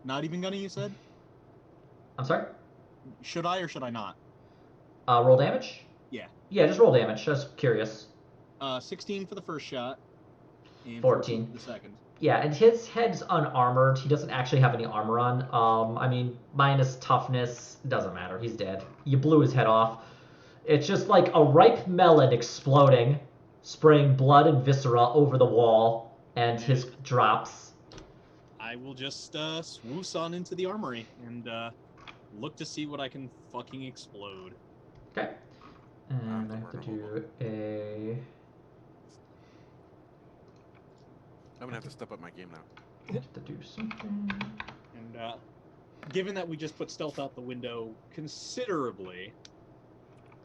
S2: Not even gonna, you said?
S1: I'm sorry?
S2: Should I or should I not?
S1: Roll damage?
S2: Yeah.
S1: Yeah, just roll damage. Just curious.
S2: 16 for the first shot. And
S1: 14
S2: for the second.
S1: Yeah, and his head's unarmored. He doesn't actually have any armor on. I mean, minus toughness, doesn't matter. He's dead. You blew his head off. It's just like a ripe melon exploding, spraying blood and viscera over the wall, and his drops.
S2: I will just swoosh on into the armory and look to see what I can fucking explode.
S1: Okay. And I have to do a...
S3: I'm gonna have to step up my game now.
S1: I have to do something.
S2: And given that we just put stealth out the window considerably,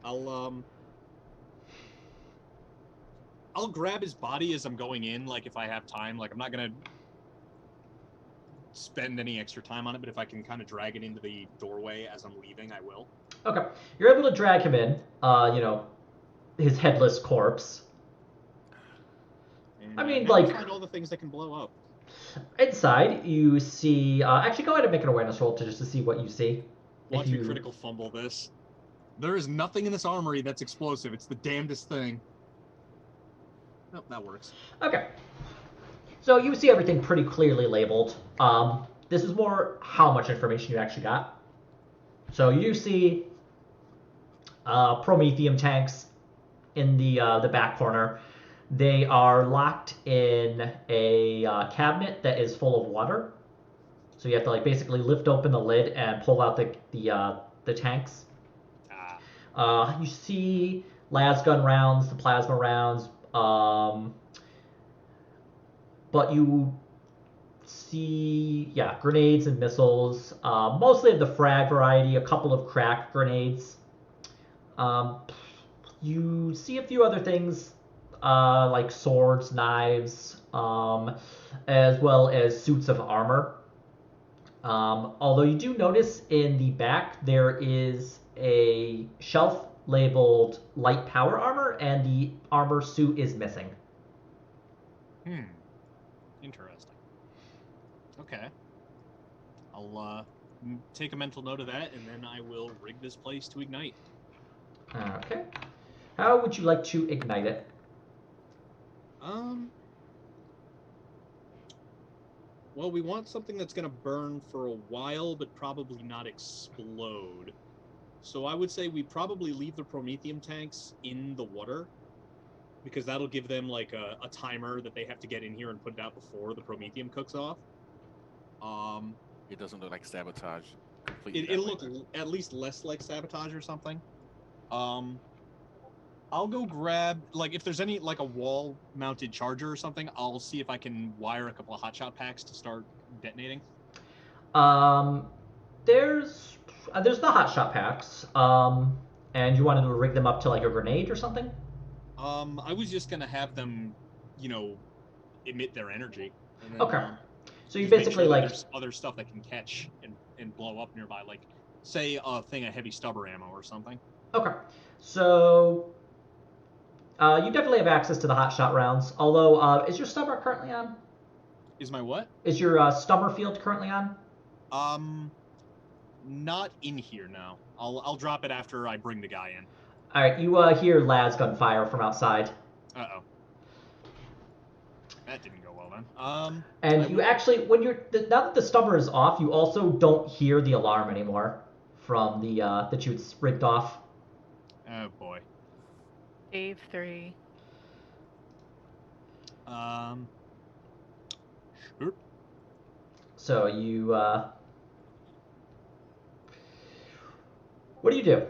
S2: I'll I'll grab his body as I'm going in, like if I have time. Like I'm not gonna spend any extra time on it, but if I can kind of drag it into the doorway as I'm leaving, I will.
S1: Okay. You're able to drag him in. His headless corpse.
S2: And
S1: I mean,
S2: now
S1: like-
S2: we find all the things that can blow up.
S1: Inside, you see. Actually, go ahead and make an awareness roll just to see what you see.
S2: Watch me critical fumble this. There is nothing in this armory that's explosive. It's the damnedest thing. Nope, that works.
S1: Okay. So you see everything pretty clearly labeled. This is more how much information you actually got. So you see promethium tanks in the back corner. They are locked in a cabinet that is full of water. So you have to like basically lift open the lid and pull out the tanks. You see lasgun rounds, the plasma rounds, but you see, grenades and missiles, mostly of the frag variety, a couple of crack grenades. You see a few other things, like swords, knives, as well as suits of armor. Although you do notice in the back there is a shelf labeled light power armor, and the armor suit is missing.
S2: Interesting. Okay. I'll take a mental note of that, and then I will rig this place to ignite.
S1: Okay. How would you like to ignite it?
S2: Well, we want something that's going to burn for a while, but probably not explode. So I would say we probably leave the promethium tanks in the water, because that'll give them like a timer that they have to get in here and put it out before the promethium cooks off.
S3: It doesn't look like sabotage.
S2: It'll look at least less like sabotage or something. I'll go grab, like, if there's any, like, a wall-mounted charger or something, I'll see if I can wire a couple of hotshot packs to start detonating.
S1: There's the hotshot packs. And you wanted to rig them up to like a grenade or something?
S2: I was just gonna have them, emit their energy. And then,
S1: Okay. So you
S2: just make
S1: basically
S2: sure that
S1: like
S2: there's other stuff that can catch and blow up nearby, like, say, a thing of heavy stubber ammo or something.
S1: Okay. So you definitely have access to the hotshot rounds. Although, is your stubber currently on?
S2: Is my what?
S1: Is your stubber field currently on?
S2: Not in here now. I'll drop it after I bring the guy in.
S1: All right. You hear lads gunfire from outside.
S2: Uh-oh. That didn't go well then.
S1: And you actually, when now that the stubber is off, you also don't hear the alarm anymore from the that you rigged off.
S2: Oh boy.
S5: Dave 3.
S2: Sure.
S1: So you what do you do?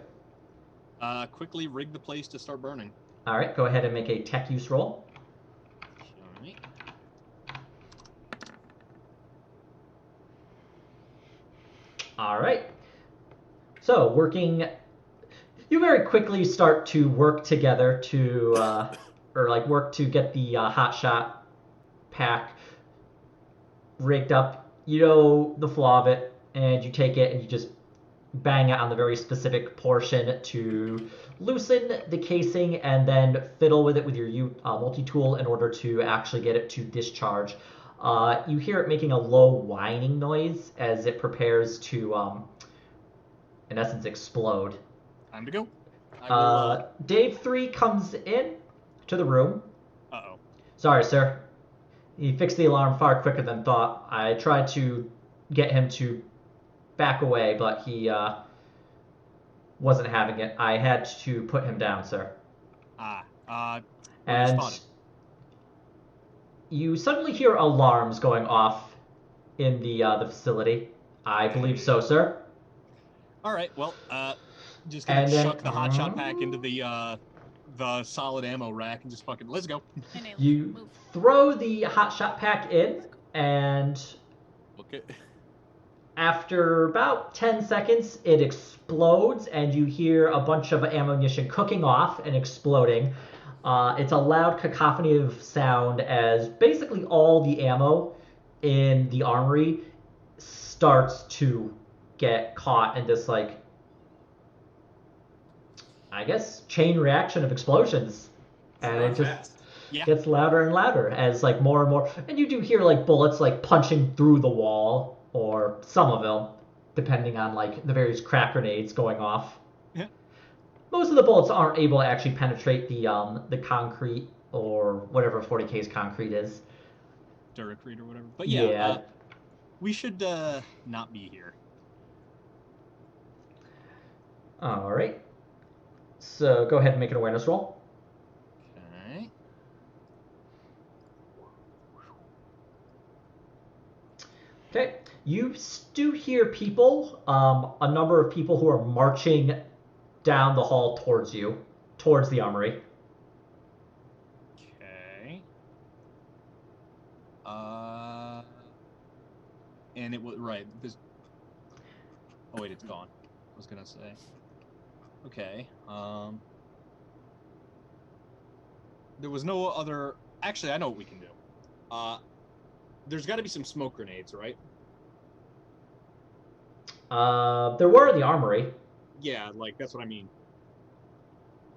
S2: Quickly rig the place to start burning.
S1: All right, go ahead and make a tech use roll.
S2: Alright.
S1: All right. So you very quickly start to work together to, work to get the hotshot pack rigged up. You know the flaw of it, and you take it and you just bang it on the very specific portion to loosen the casing, and then fiddle with it with your multi-tool in order to actually get it to discharge. You hear it making a low whining noise as it prepares to, in essence, explode.
S2: Time to go. I will,
S1: Dave 3 comes in to the room.
S2: Uh-oh.
S1: Sorry, sir. He fixed the alarm far quicker than thought. I tried to get him to back away, but he wasn't having it. I had to put him down, sir. And you suddenly hear alarms going off in the facility. I believe so, sir.
S2: All right. Well, just gonna
S1: And then-
S2: chuck the hotshot pack into the solid ammo rack and just fucking let's go.
S5: Hey, Nate,
S1: You
S5: move.
S1: throw the hotshot pack in, and
S3: Okay.
S1: after about 10 seconds, it explodes, and you hear a bunch of ammunition cooking off and exploding. It's a loud cacophony of sound as basically all the ammo in the armory starts to get caught in this, like, I guess, chain reaction of explosions. And it just
S4: Fast.
S2: Yeah.
S1: gets louder and louder as, like, more and more. And you do hear, like, bullets, like, punching through the wall, or some of them, depending on, like, the various crack grenades going off.
S2: Yeah.
S1: Most of the bullets aren't able to actually penetrate the concrete or whatever 40K's concrete is.
S2: Duracrete or whatever. But yeah,
S1: Yeah.
S2: we should not be here.
S1: All right. So go ahead and make an awareness roll.
S2: Okay.
S1: Okay. You do hear people, a number of people who are marching down the hall towards you, towards the armory.
S2: Okay. And it was right. This. Oh wait, it's gone. I was gonna say. Okay. There was no other. Actually, I know what we can do. There's got to be some smoke grenades, right?
S1: There were in the armory.
S2: Yeah, like that's what I mean.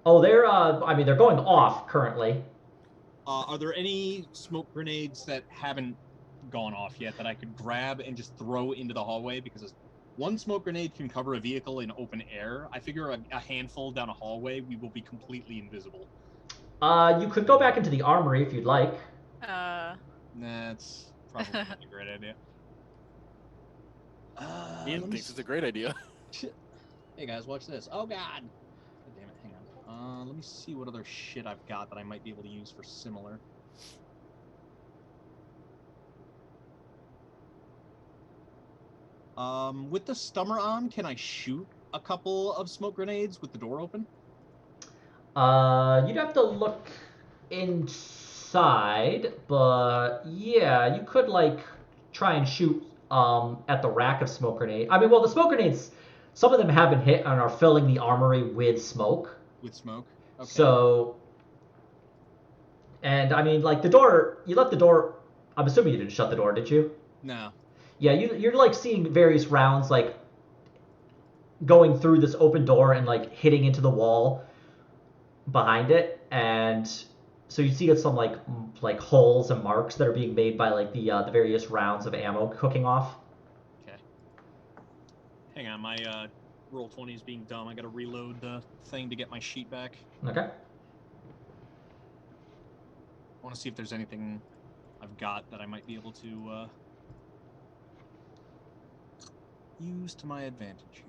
S1: Oh, they're going off currently.
S2: Are there any smoke grenades that haven't gone off yet that I could grab and just throw into the hallway? Because one smoke grenade can cover a vehicle in open air. I figure a handful down a hallway, we will be completely invisible.
S1: You could go back into the armory if you'd like.
S2: That's probably not a great idea.
S3: Ian thinks it's a great idea.
S2: Hey guys, watch this. Oh god! God damn it, hang on. Let me see what other shit I've got that I might be able to use for similar. With the stummer on, can I shoot a couple of smoke grenades with the door open?
S1: You'd have to look inside, but yeah, you could, like, try and shoot at the rack of smoke grenade. I mean, well, the smoke grenades, some of them have been hit and are filling the armory with smoke.
S2: With smoke? Okay.
S1: So, and I mean, like, you left the door, I'm assuming you didn't shut the door, did you?
S2: No.
S1: Yeah, you're like seeing various rounds, like, going through this open door and, like, hitting into the wall behind it, and so you see some like holes and marks that are being made by, like, the various rounds of ammo cooking off.
S2: Okay. Hang on, my roll 20 is being dumb. I gotta reload the thing to get my sheet back.
S1: Okay.
S2: I want to see if there's anything I've got that I might be able to use to my advantage here.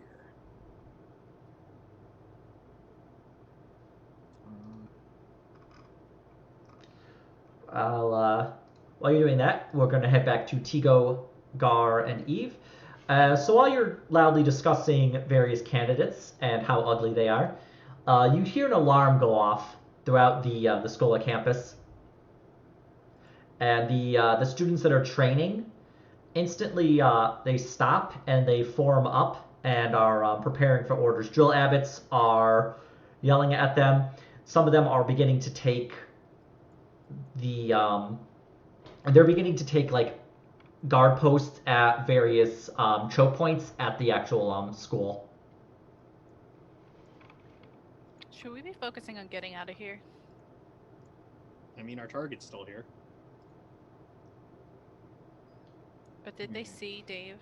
S1: While you're doing that, we're going to head back to Tigo, Gar, and Eve. So while you're loudly discussing various candidates and how ugly they are, you hear an alarm go off throughout the Scola campus. And the students that are training instantly they stop and they form up and are preparing for orders. Drill abbots are yelling at them. Some of them are beginning to take they're beginning to take, like, guard posts at various choke points at the actual school.
S5: Should we be focusing on getting out of here?
S2: I mean, our target's still here.
S5: But did they see Dave?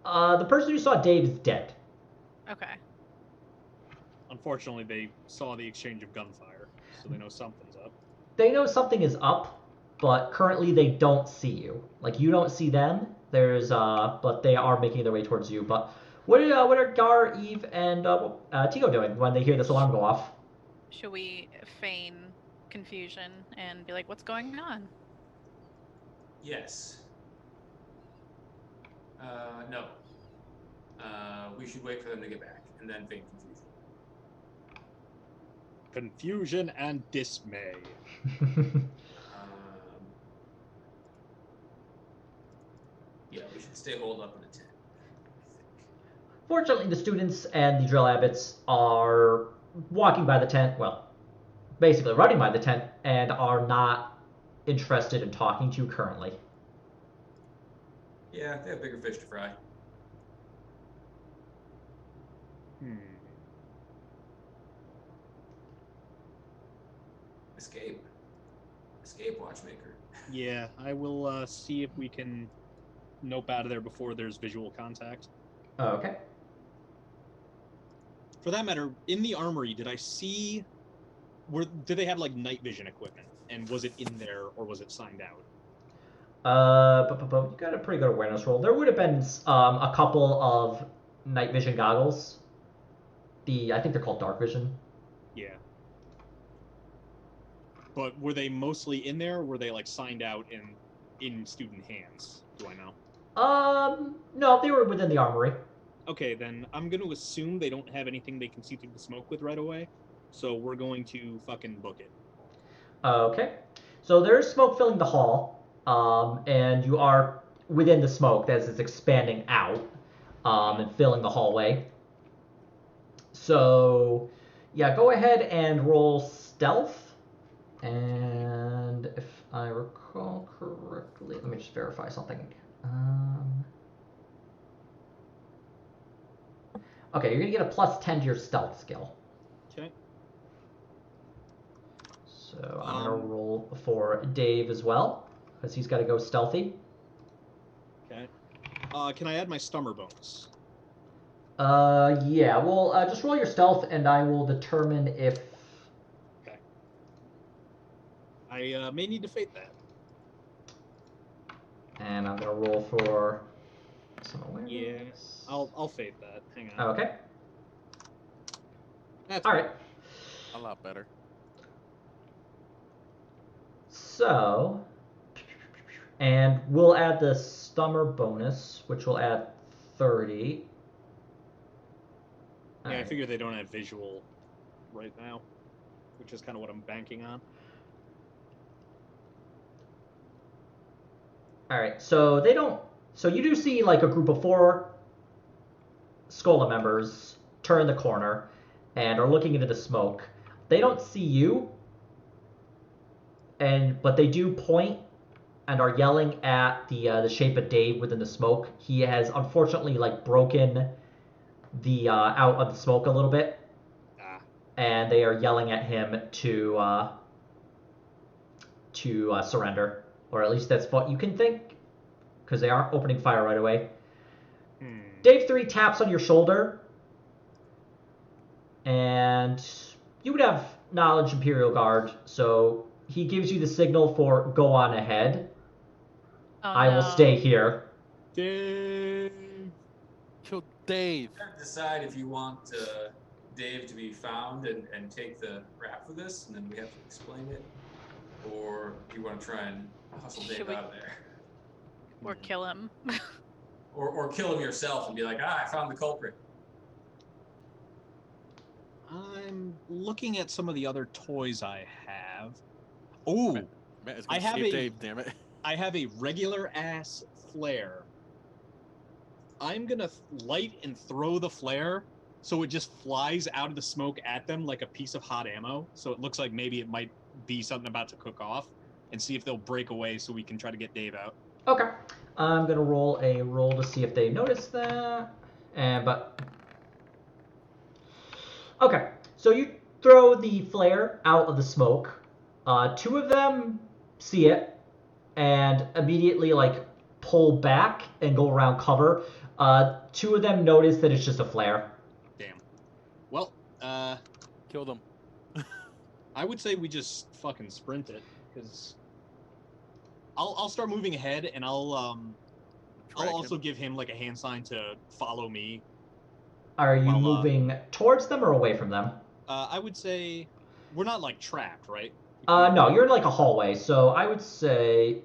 S1: The person who saw Dave is dead.
S5: Okay.
S2: Unfortunately, they saw the exchange of gunfire, so they know something's up.
S1: They know something is up, but currently they don't see you. Like, you don't see them. But they are making their way towards you. But what are Gar, Eve, and Tigo doing when they hear this alarm go off?
S5: Should we feign confusion and be like, "What's going on?"
S4: Yes. No. We should wait for them to get back and then feign confusion.
S2: Confusion and dismay.
S4: Yeah, we should stay holed up in the tent, I think.
S1: Fortunately, the students and the drill abbots are walking by the tent. Well, basically running by the tent and are not interested in talking to you currently.
S4: Yeah, they have bigger fish to fry. Escape. Escape, watchmaker.
S2: Yeah, I will see if we can nope out of there before there's visual contact.
S1: Okay.
S2: For that matter, in the armory, did I see... Did they have, like, night vision equipment? And was it in there, or was it signed out?
S1: You got a pretty good awareness roll. There would have been a couple of night vision goggles. I think they're called dark vision.
S2: Yeah. But were they mostly in there, or were they, like, signed out in student hands? Do I know?
S1: No, they were within the armory.
S2: Okay, then I'm going to assume they don't have anything they can see through the smoke with right away. So we're going to fucking book it.
S1: Okay. So there's smoke filling the hall, and you are within the smoke as it's expanding out, and filling the hallway. So, yeah, go ahead and roll stealth. And if I recall correctly, let me just verify something. Okay, you're gonna get a +10 to your stealth skill.
S2: Okay.
S1: So I'm gonna roll for Dave as well, because he's got to go stealthy.
S2: Okay. Can I add my stummer bonus?
S1: Yeah. Well, just roll your stealth, and I will determine if.
S2: Okay. I may need to fate that.
S1: And I'm gonna roll for some awareness.
S2: Yeah, I'll fate that. Hang on.
S1: Okay.
S2: That's
S1: All right.
S3: A lot better.
S1: So, and we'll add the stummer bonus, which will add 30.
S2: Yeah, I
S1: Alright.
S2: figure they don't have visual right now, which is kind of what I'm banking on.
S1: Alright, so they don't. So you do see like a group of 4 Skola members turn the corner and are looking into the smoke. They don't see you, but they do point and are yelling at the shape of Dave within the smoke. He has unfortunately like broken the out of the smoke a little bit, and they are yelling at him to surrender, or at least that's what you can think, because they aren't opening fire right away. Dave 3 taps on your shoulder, and you would have knowledge Imperial Guard, so he gives you the signal for go on ahead. I will stay here.
S2: Dave!
S3: Kill Dave.
S4: You gotta decide if you want Dave to be found and take the rap for this, and then we have to explain it, or you want to try and hustle Dave out of there.
S5: Or kill him.
S4: Or kill him yourself and be like, I found the culprit.
S2: I'm looking at some of the other toys I have. Oh, I have
S3: Dave, damn it.
S2: I have a regular ass flare. I'm gonna light and throw the flare so it just flies out of the smoke at them like a piece of hot ammo. So it looks like maybe it might be something about to cook off, and see if they'll break away so we can try to get Dave out.
S1: Okay. I'm gonna roll a roll to see if they notice that. Okay. So you throw the flare out of the smoke. 2 of them see it and immediately like pull back and go around cover. 2 of them notice that it's just a flare.
S2: Damn. Well,
S3: Kill them.
S2: I would say we just fucking sprint it, because I'll start moving ahead, and I'll also give him like a hand sign to follow me.
S1: Are you moving towards them or away from them?
S2: I would say we're not like trapped, right?
S1: No, you're in like a hallway, so I would say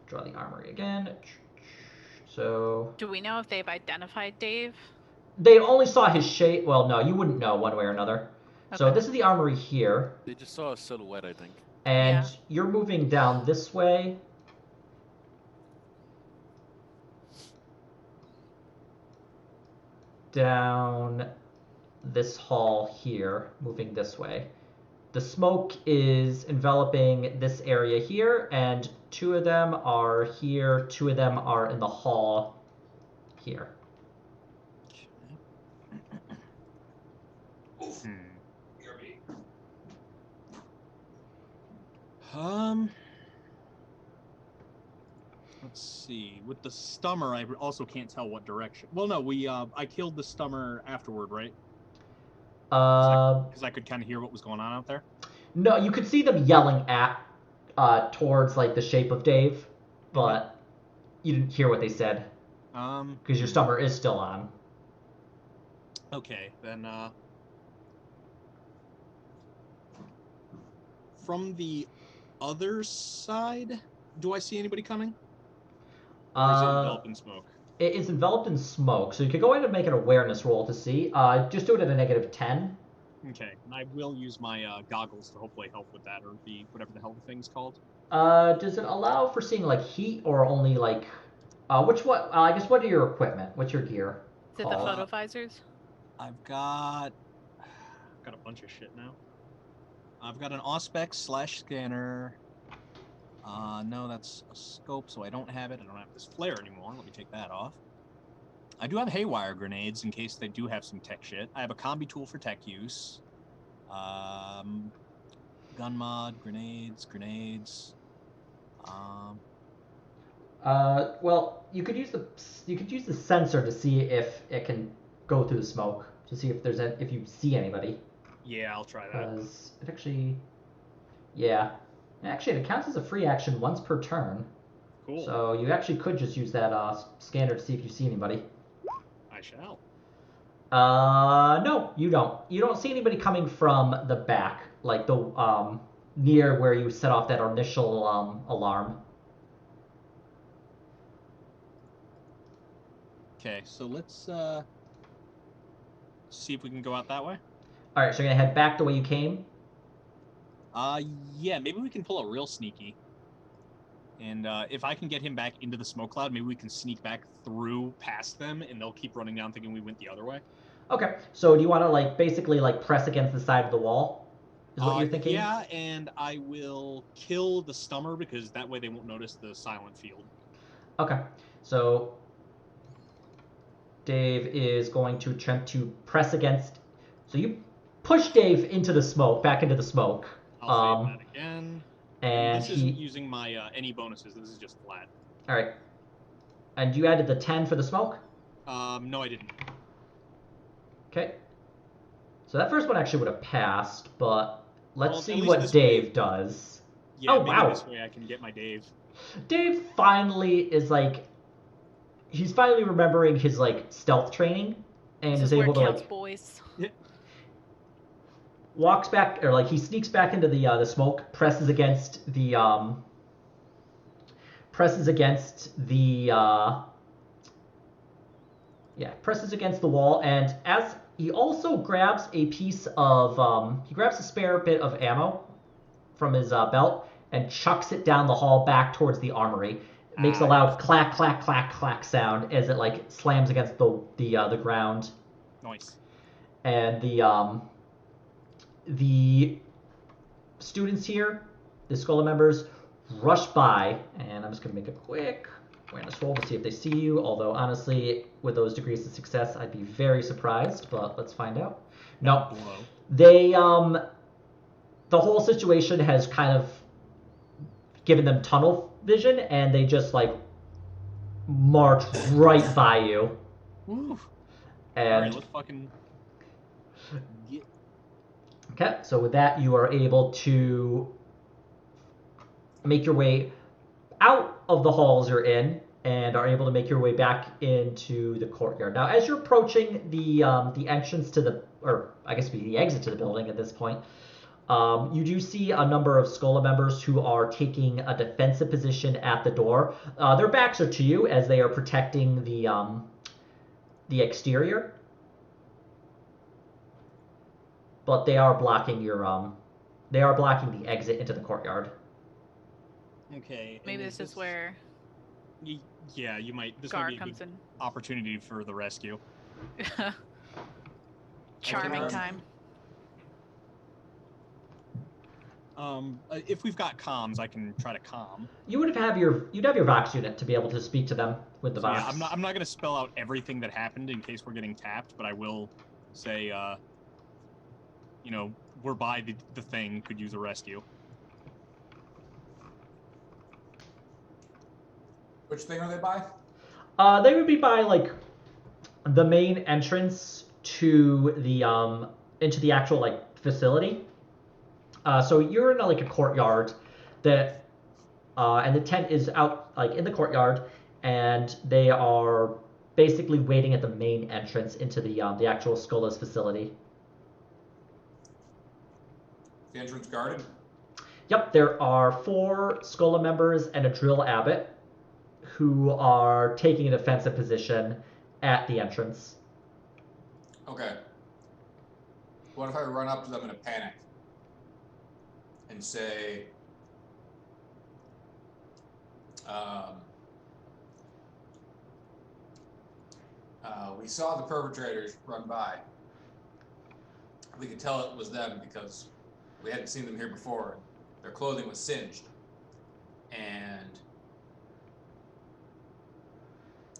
S1: draw the armory again. So
S5: Do we know if they've identified Dave?
S1: they only saw his shape. Well, no, you wouldn't know one way or another. Okay. So this is the armory here.
S3: They just saw a silhouette, I think.
S1: And you're moving down this way. Down this hall here, moving this way. The smoke is enveloping this area here, and 2 of them are here, 2 of them are in the hall here.
S2: Let's see. With the stummer, I also can't tell what direction. Well, no, I killed the stummer afterward, right? Because I could kind of hear what was going on out there.
S1: No, you could see them yelling at towards like the shape of Dave, but you didn't hear what they said because your stummer is still on.
S2: Okay, then from the other side, do I see anybody coming? Or is it enveloped in smoke?
S1: It is enveloped in smoke, so you could go ahead and make an awareness roll to see. Just do it at a -10.
S2: Okay, and I will use my goggles to hopefully help with that, or the whatever the hell the thing's called.
S1: Does it allow for seeing like heat or only like which one? I guess what are your equipment? What's your gear?
S5: Is it the photo visors?
S2: I've got a bunch of shit now. I've got an Auspex /scanner. No, that's a scope, so I don't have it. I don't have this flare anymore. Let me take that off. I do have haywire grenades in case they do have some tech shit. I have a combi tool for tech use. Gun mod, grenades.
S1: Well, you could use the sensor to see if it can go through the smoke to see if if you see anybody.
S2: Yeah, I'll try that.
S1: Because it actually, yeah, it counts as a free action once per turn.
S2: Cool.
S1: So you actually could just use that scanner to see if you see anybody.
S2: I shall.
S1: No, you don't. You don't see anybody coming from the back, like the near where you set off that initial alarm.
S2: Okay, so let's see if we can go out that way.
S1: All right, so you're gonna head back the way you came.
S2: Yeah, maybe we can pull a real sneaky. And if I can get him back into the smoke cloud, maybe we can sneak back through past them, and they'll keep running down thinking we went the other way.
S1: Okay, so do you want to like basically like press against the side of the wall? Is what you're thinking?
S2: Yeah, and I will kill the stummer because that way they won't notice the silent field.
S1: Okay, so Dave is going to attempt to press against. So you push Dave into the smoke, back into the smoke.
S2: I'll save that again.
S1: And
S2: this isn't using my any bonuses. This is just flat.
S1: All right. And you added the 10 for the smoke?
S2: No, I didn't.
S1: Okay. So that first one actually would have passed, but let's see
S2: at least
S1: what
S2: this
S1: Dave
S2: way-
S1: does.
S2: Yeah,
S1: Oh,
S2: maybe
S1: wow.
S2: this way I can get my Dave.
S1: Dave finally is like, he's finally remembering his like stealth training, and
S5: This
S1: is
S5: is where
S1: able to
S5: it counts,
S1: like
S5: boys.
S1: walks back, or like he sneaks back into the smoke, presses against the wall, and as he also grabs a piece of he grabs a spare bit of ammo from his belt and chucks it down the hall back towards the armory. It makes a loud clack clack clack clack sound as it like slams against the ground.
S2: Nice.
S1: And the students here, the Schola members, rush by, and I'm just going to make a quick awareness roll to see if they see you, although honestly, with those degrees of success, I'd be very surprised, but let's find out. No, they, the whole situation has kind of given them tunnel vision, and they just, like, march right by you.
S2: Woo.
S1: And
S2: Alright, let's fucking get...
S1: Okay, so with that, you are able to make your way out of the halls you're in, and are able to make your way back into the courtyard. Now, as you're approaching the entrance to the, or I guess the exit to the building at this point, you do see a number of Schola members who are taking a defensive position at the door. Their backs are to you as they are protecting the exterior, but they are blocking your they are blocking the exit into the courtyard.
S2: Okay.
S5: Maybe this is where
S2: Yeah, you might. This
S5: Gar
S2: might be a
S5: comes
S2: good
S5: in.
S2: opportunity for the rescue.
S5: Charming
S4: Okay.
S5: time.
S2: If we've got comms, I can try to calm.
S1: You'd have your Vox unit to be able to speak to them with the
S2: So,
S1: Vox.
S2: yeah, I'm not gonna spell out everything that happened in case we're getting tapped, but I will say, we're by the thing, could use a rescue.
S4: Which thing are they by?
S1: They would be by like the main entrance to the into the actual like facility. So you're in like a courtyard that and the tent is out like in the courtyard, and they are basically waiting at the main entrance into the actual Skola's facility.
S4: The entrance guarded?
S1: Yep, there are 4 Skola members and a drill abbot who are taking a defensive position at the entrance.
S4: Okay. What if I run up to them in a panic and say, we saw the perpetrators run by. We could tell it was them because we hadn't seen them here before. Their clothing was singed. And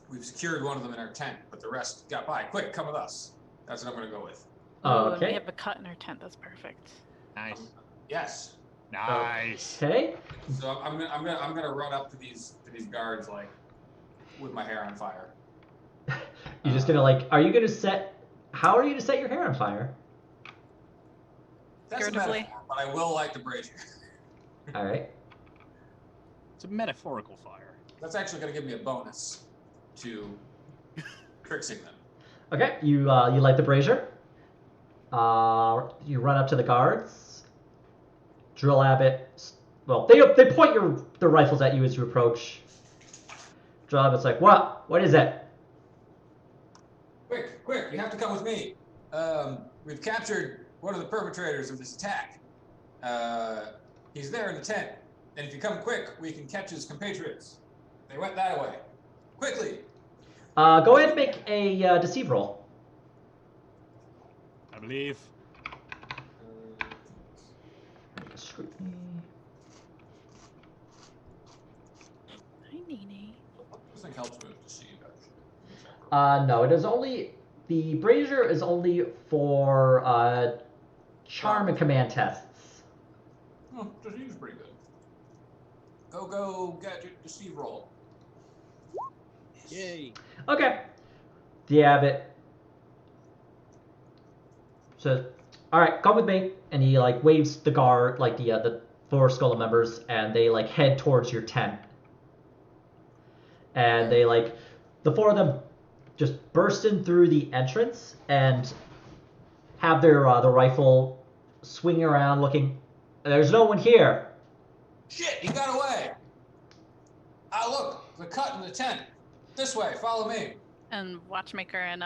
S4: we've secured one of them in our tent, but the rest got by. Quick, come with us. That's what I'm going to go with.
S5: Ooh, and we
S1: Okay.
S5: have a cut in our tent. That's perfect.
S2: Nice.
S4: Yes.
S2: Nice.
S1: Okay.
S4: So I'm gonna run up to these guards like with my hair on fire.
S1: You're just gonna like. Are you gonna set? How are you gonna set your hair on fire?
S4: That's a
S5: Figuratively.
S4: metaphor, but I will light the brazier.
S1: All right.
S2: It's a metaphorical fire.
S4: That's actually gonna give me a bonus to tricksing them.
S1: Okay. You light the brazier. You run up to the guards. Drill abbot. Well, they point their rifles at you as you approach. Drill abbot's like, what? What is it?
S4: Quick! You have to come with me. We've captured one of the perpetrators of this attack. He's there in the tent, and if you come quick, we can catch his compatriots. They went that way. Quickly!
S1: Go ahead and make a deceive roll.
S2: I believe.
S1: Scrutiny.
S5: Hi, Nene.
S4: This thing helps me with deceive, actually.
S1: No, it is only the brazier is only for charm and command tests.
S4: Oh, deceive's pretty good. Go, gadget, deceive roll.
S2: Yay.
S1: Okay. The abbot says, "All right, come with me," and he like waves the guard, like the 4 Skola members, and they like head towards your tent. And they like the 4 of them just burst in through the entrance and have their rifle swinging around, looking. There's no one here.
S4: Shit, he got away! Ah, look, the cut in the tent. This way, follow me.
S5: And Watchmaker and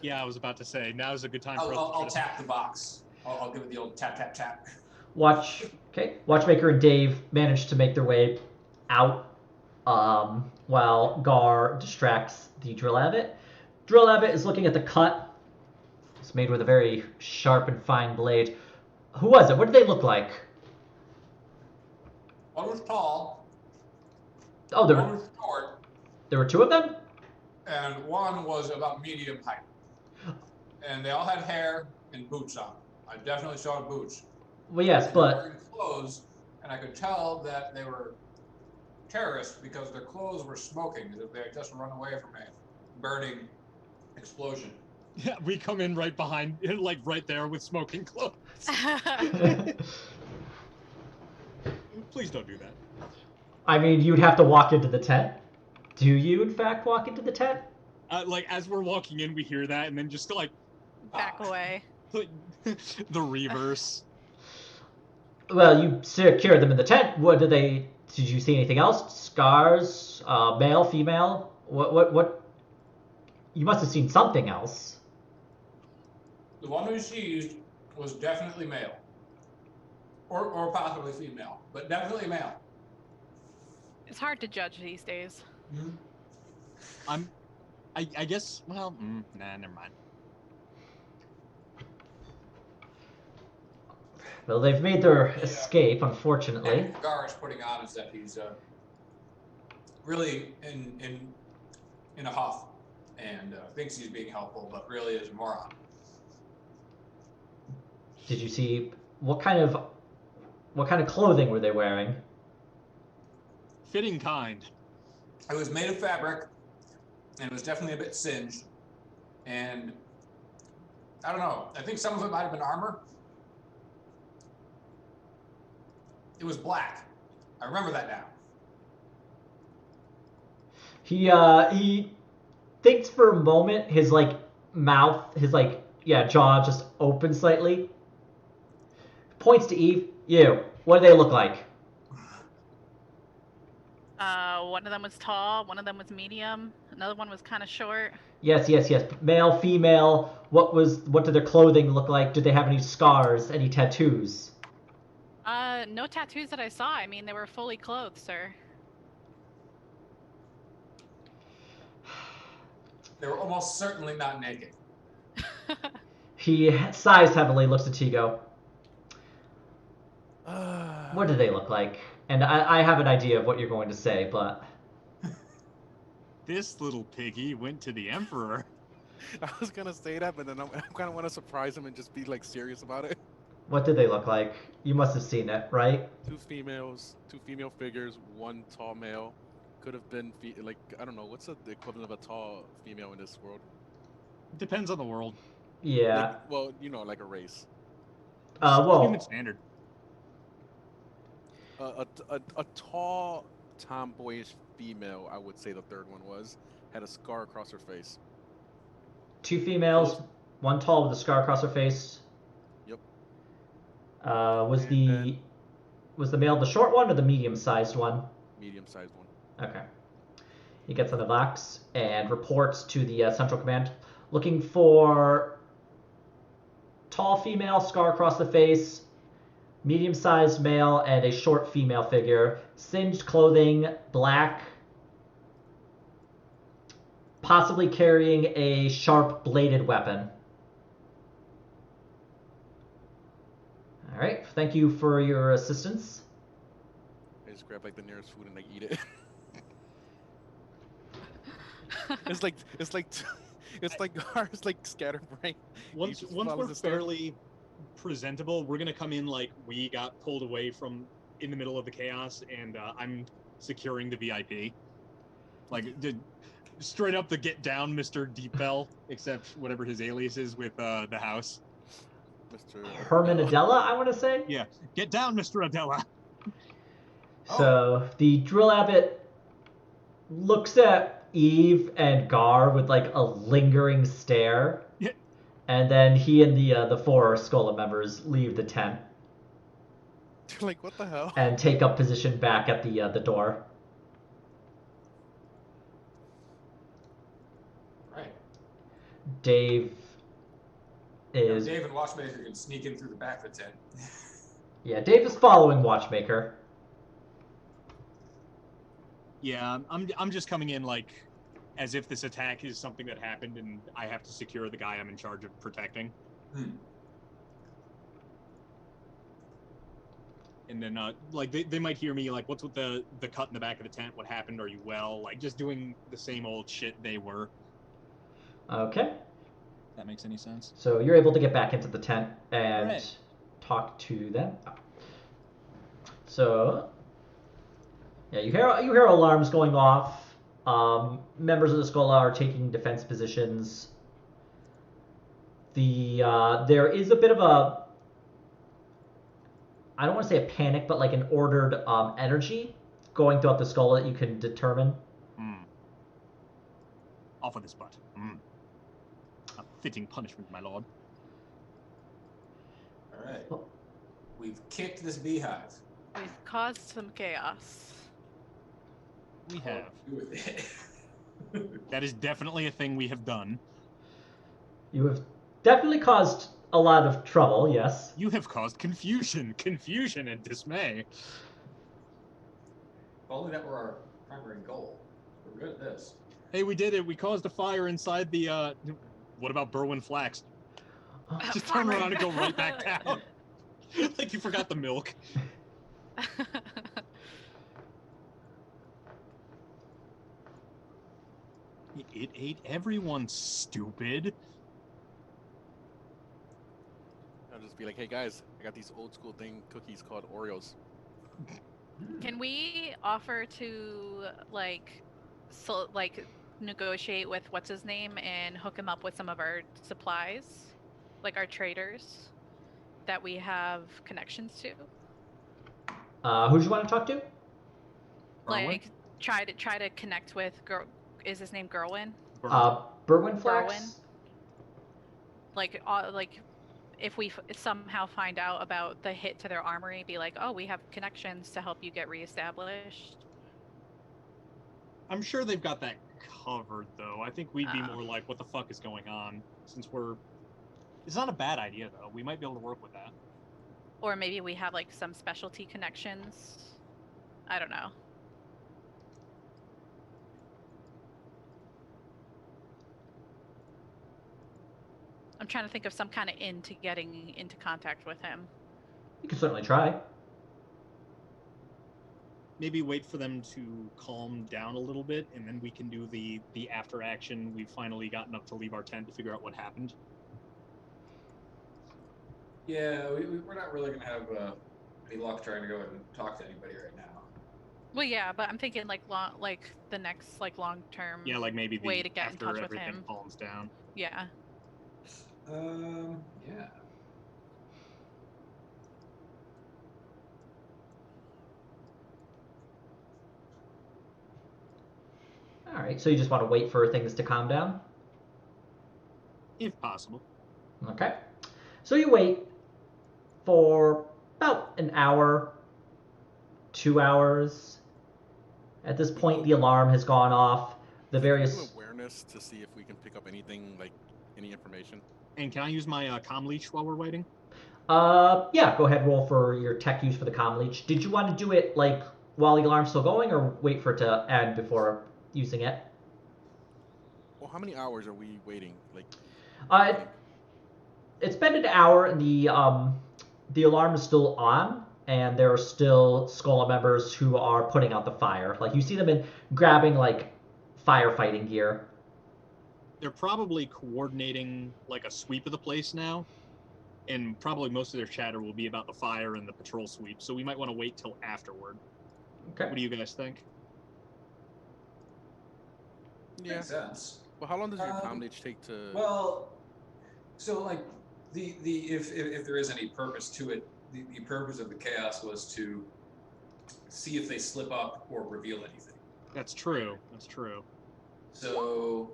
S2: Yeah, I was about to say, now's a good time for us
S4: I'll
S2: to
S4: tap the box. I'll give it the old tap, tap, tap.
S1: Watchmaker and Dave manage to make their way out, while Gar distracts the drill abbot. Drill abbot is looking at the cut. It's made with a very sharp and fine blade. Who was it? What did they look like?
S4: One was tall,
S1: Oh,
S4: one was short,
S1: there were 2 of them?
S4: and one was about medium height. And they all had hair and boots on. I definitely saw boots.
S1: Well, yes,
S4: And they were
S1: but
S4: wearing clothes, and I could tell that they were terrorists because their clothes were smoking, as if they had just run away from a burning explosion.
S2: Yeah, we come in right behind, like right there with smoking clothes. Please don't do that.
S1: I mean, you'd have to walk into the tent. Do you, in fact, walk into the tent?
S2: Like, as we're walking in, we hear that, and then just like,
S5: back away.
S2: the reverse.
S1: Well, you secured them in the tent. What did they? Did you see anything else? Scars? Male, female? What? You must have seen something else.
S4: The one who seized was definitely male. Or possibly female, but definitely male.
S5: It's hard to judge these days.
S2: I guess, well, nah, never mind.
S1: Well, they've made their escape, unfortunately.
S4: And Gar is putting on is that he's really in a huff and thinks he's being helpful, but really is a moron.
S1: Did you see what kind of clothing were they wearing?
S2: Fitting kind.
S4: It was made of fabric, and it was definitely a bit singed. And I don't know. I think some of it might have been armor. It was black. I remember that now.
S1: He thinks for a moment. His mouth, his jaw just opens slightly. Points to Eve. You. What do they look like?
S5: One of them was tall, one of them was medium, another one was kind of short.
S1: Yes. Male, female. What did their clothing look like? Did they have any scars? Any tattoos?
S5: No tattoos that I saw. I mean, they were fully clothed, sir.
S4: They were almost certainly not naked.
S1: He sighs heavily, looks at Tigo. What do they look like? And I have an idea of what you're going to say, but...
S2: This little piggy went to the Emperor.
S3: I was gonna say that, but then I kind of want to surprise him and just be like serious about it.
S1: What did they look like? You must have seen it, right?
S3: Two female figures, one tall male. Could have been I don't know, what's the equivalent of a tall female in this world?
S2: Depends on the world.
S1: Yeah.
S3: Like a race.
S2: Human standard.
S3: A tall, tomboyish female, I would say the third one had a scar across her face.
S1: Two females, one tall with a scar across her face.
S3: Yep.
S1: Was the male the short one or the medium-sized one?
S3: Medium-sized one.
S1: Okay. He gets on the box and reports to the Central Command, looking for tall female, scar across the face, medium-sized male, and a short female figure. Singed clothing, black, possibly carrying a sharp bladed weapon. All right, thank you for your assistance.
S3: I just grab the nearest food and eat it. It's scatterbrain.
S2: Once we're fairly presentable, we're gonna come in like we got pulled away from in the middle of the chaos, and I'm securing the VIP. Straight up the get down, Mr. Deepbell, except whatever his alias is with the house.
S3: Mr.
S1: Herman Adela, I want to say.
S2: Yeah, get down, Mr. Adela.
S1: So the drill abbot looks at Eve and Gar with a lingering stare.
S2: Yeah.
S1: And then he and the four Skola members leave the tent.
S3: What the hell?
S1: And take up position back at the door.
S4: Right.
S1: Dave is...
S4: Dave and Watchmaker can sneak in through the back of the tent.
S1: Yeah, Dave is following Watchmaker.
S2: Yeah, I'm just coming in as if this attack is something that happened and I have to secure the guy I'm in charge of protecting. And then they might hear me what's with the cut in the back of the tent? What happened? Are you well? Just doing the same old shit they were.
S1: Okay.
S2: If that makes any sense.
S1: So you're able to get back into the tent and
S2: Right.
S1: talk to them. So yeah, you hear alarms going off. Members of the Skola are taking defense positions. There is a bit of a, I don't want to say a panic, but an ordered energy going throughout the Skola that you can determine.
S2: Off of this butt. A fitting punishment, my lord.
S4: All right. We've kicked this beehive.
S5: We've caused some chaos.
S2: We have.
S4: Do with it.
S2: That is definitely a thing we have done.
S1: You have definitely caused a lot of trouble, yes.
S2: You have caused confusion and dismay.
S4: If only that were our primary goal. We're good at this.
S2: Hey, we did it. We caused a fire inside the, what about Berwyn Flax? Just turn around and go right back down. Like you forgot the milk. It ate everyone, stupid.
S3: I'll just be like, hey guys, I got these old school cookies called Oreos.
S5: Can we offer to like negotiate with what's his name and hook him up with some of our supplies, like our traders that we have connections to?
S1: Who do you want to talk to?
S5: Like try to connect with is his name Gerwin?
S1: Berwin Flax?
S5: Berwin? Like if we somehow find out about the hit to their armory, be like, oh, we have connections to help you get reestablished.
S2: I'm sure they've got that covered, though. I think we'd be more like, what the fuck is going on? Since it's not a bad idea, though. We might be able to work with that.
S5: Or maybe we have like some specialty connections. I don't know. I'm trying to think of some kind of in to getting into contact with him.
S1: You can certainly try.
S2: Maybe wait for them to calm down a little bit, and then we can do the after action. We've finally gotten up to leave our tent to figure out what happened.
S4: Yeah, we're not really going to have any luck trying to go and talk to anybody right now.
S5: Well, yeah, but I'm thinking like the next like long term.
S2: Yeah, like maybe
S5: way to get in
S2: after
S5: touch with
S2: everything
S5: him.
S2: calms down.
S5: Yeah.
S4: Yeah.
S1: All right, so you just want to wait for things to calm down?
S2: If possible.
S1: Okay. So you wait for about an hour, 2 hours. At this point, the alarm has gone off. The various...
S3: Do awareness to see if we can pick up anything, like any information.
S2: And can I use my comm leech while we're waiting?
S1: Yeah, go ahead, roll for your tech use for the comm leech. Did you want to do it, like, while the alarm's still going, or wait for it to end before using it?
S3: Well, how many hours are we waiting? Like,
S1: it's been an hour, and the alarm is still on, and there are still Skola members who are putting out the fire. Like, you see them grabbing, like, firefighting gear.
S2: They're probably coordinating, like, a sweep of the place now, and probably most of their chatter will be about the fire and the patrol sweep, so we might want to wait till afterward.
S1: Okay.
S2: What do you guys think?
S3: yeah.
S4: Makes sense.
S3: Well, how long does your comm leech take to?
S4: Well, so like if there is any purpose to it, the purpose of the chaos was to see if they slip up or reveal anything.
S2: That's true. That's true.
S4: So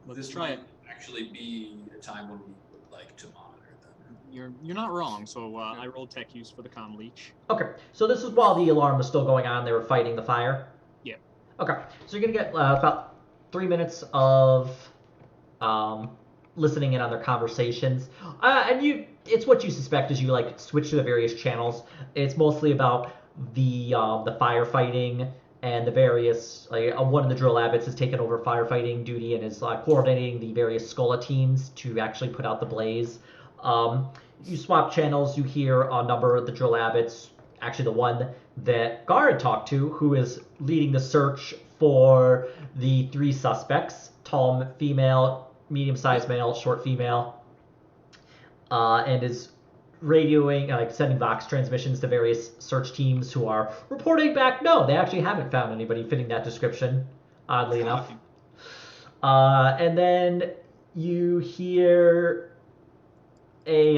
S2: Let's
S4: this
S2: try
S4: might
S2: it.
S4: actually be a time when we would like to monitor them.
S2: You're not wrong. So I rolled tech use for the comm leech.
S1: Okay, so this is while the alarm was still going on. They were fighting the fire?
S2: Yeah.
S1: Okay, so you're going to get about 3 minutes of listening in on their conversations. And it's what you suspect as you like switch to the various channels. It's mostly about the firefighting and the various, like one of the drill abbots has taken over firefighting duty and is coordinating the various Skola teams to actually put out the blaze. You swap channels, you hear a number of the drill abbots, actually the one that Gar had talked to, who is leading the search for the 3 suspects, tall female, medium-sized male, short female, and is radioing, sending Vox transmissions to various search teams who are reporting back, no, they actually haven't found anybody fitting that description, oddly enough. And then you hear a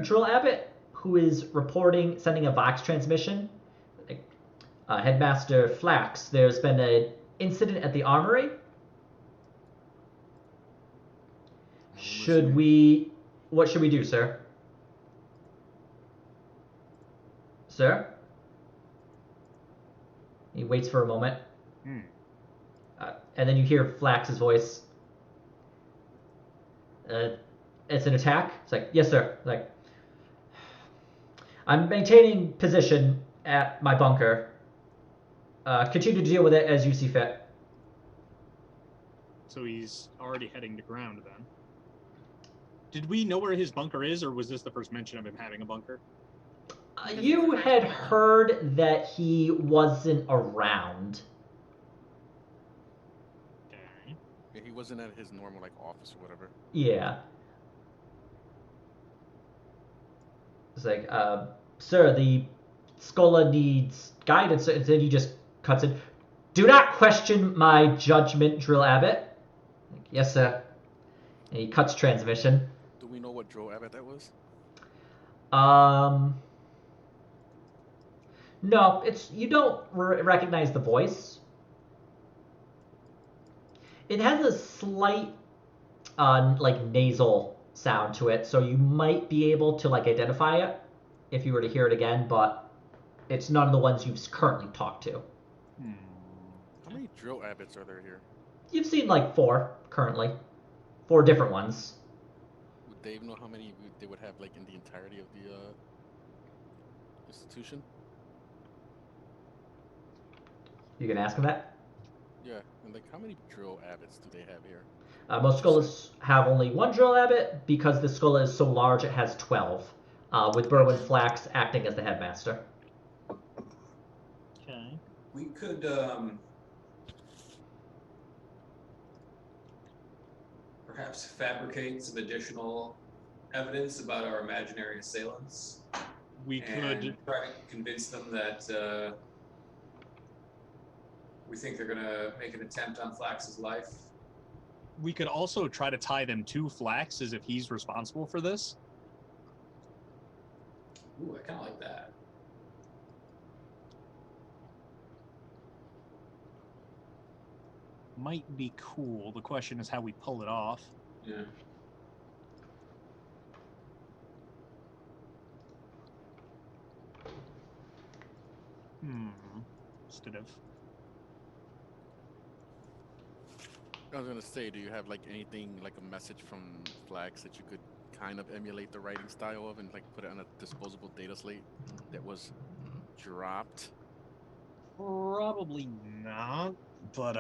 S1: drill abbot who is reporting, sending a Vox transmission. Headmaster Flax, there's been an incident at the armory. What should we do, sir? Sir? He waits for a moment. And then you hear Flax's voice. It's an attack? It's like, yes, sir. Like, I'm maintaining position at my bunker. Continue to deal with it as you see fit.
S2: So he's already heading to ground then. Did we know where his bunker is, or was this the first mention of him having a bunker?
S5: This is
S1: You
S5: the first
S1: had
S5: time.
S1: heard that he wasn't around.
S2: Okay.
S3: Yeah, he wasn't at his normal like office or whatever.
S1: Yeah. It's like, sir, the Schola needs guidance, and then he just cuts in. Do not question my judgment, Drill Abbott. Like, yes, sir. And he cuts transmission.
S3: Do we know what Drill Abbott that was?
S1: No, it's you don't recognize the voice. It has a slight, like nasal sound to it, so you might be able to like identify it if you were to hear it again, but it's none of the ones you've currently talked to.
S3: How many Drill Abbotts are there here?
S1: You've seen like 4 currently, 4 different ones.
S3: Would Dave know how many they would have like in the entirety of the institution?
S1: You can ask him that.
S3: Yeah, and like how many Drill Abbotts do they have here?
S1: Most Skolas have only 1 Drill Abbot because the Skola is so large it has 12, with Berwin Flax acting as the headmaster.
S2: Okay.
S4: We could perhaps fabricate some additional evidence about our imaginary assailants.
S2: We
S4: and
S2: could.
S4: try to convince them that we think they're gonna make an attempt on Flax's life.
S2: We could also try to tie them to Flax as if he's responsible for this.
S4: Ooh, I kind of like that.
S2: Might be cool. The question is how we pull it off.
S4: Yeah.
S2: Instead of.
S3: I was gonna say, do you have like anything like a message from Flax that you could kind of emulate the writing style of and like put it on a disposable data slate that was dropped?
S2: Probably not, but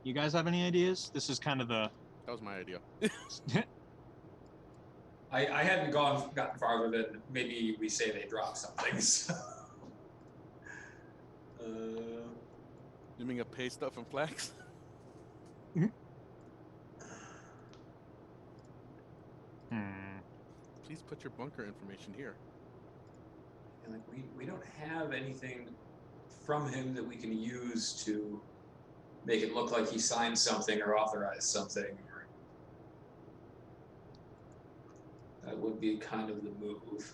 S2: You guys have any ideas? This is kind of the.
S3: That was my idea.
S4: I hadn't gotten farther than maybe we say they dropped something. So.
S3: You mean a pay stuff from Flax? Please put your bunker information here.
S4: And like we don't have anything from him that we can use to make it look like he signed something or authorized something. That would be kind of the move.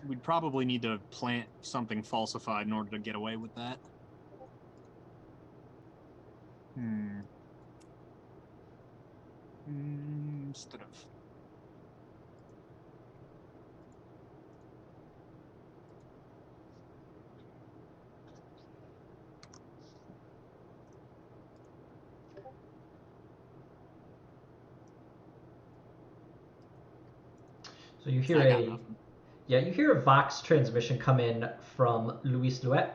S2: We'd probably need to plant something falsified in order to get away with that. Instead of.
S1: So you hear you hear a Vox transmission come in from Luis Louet.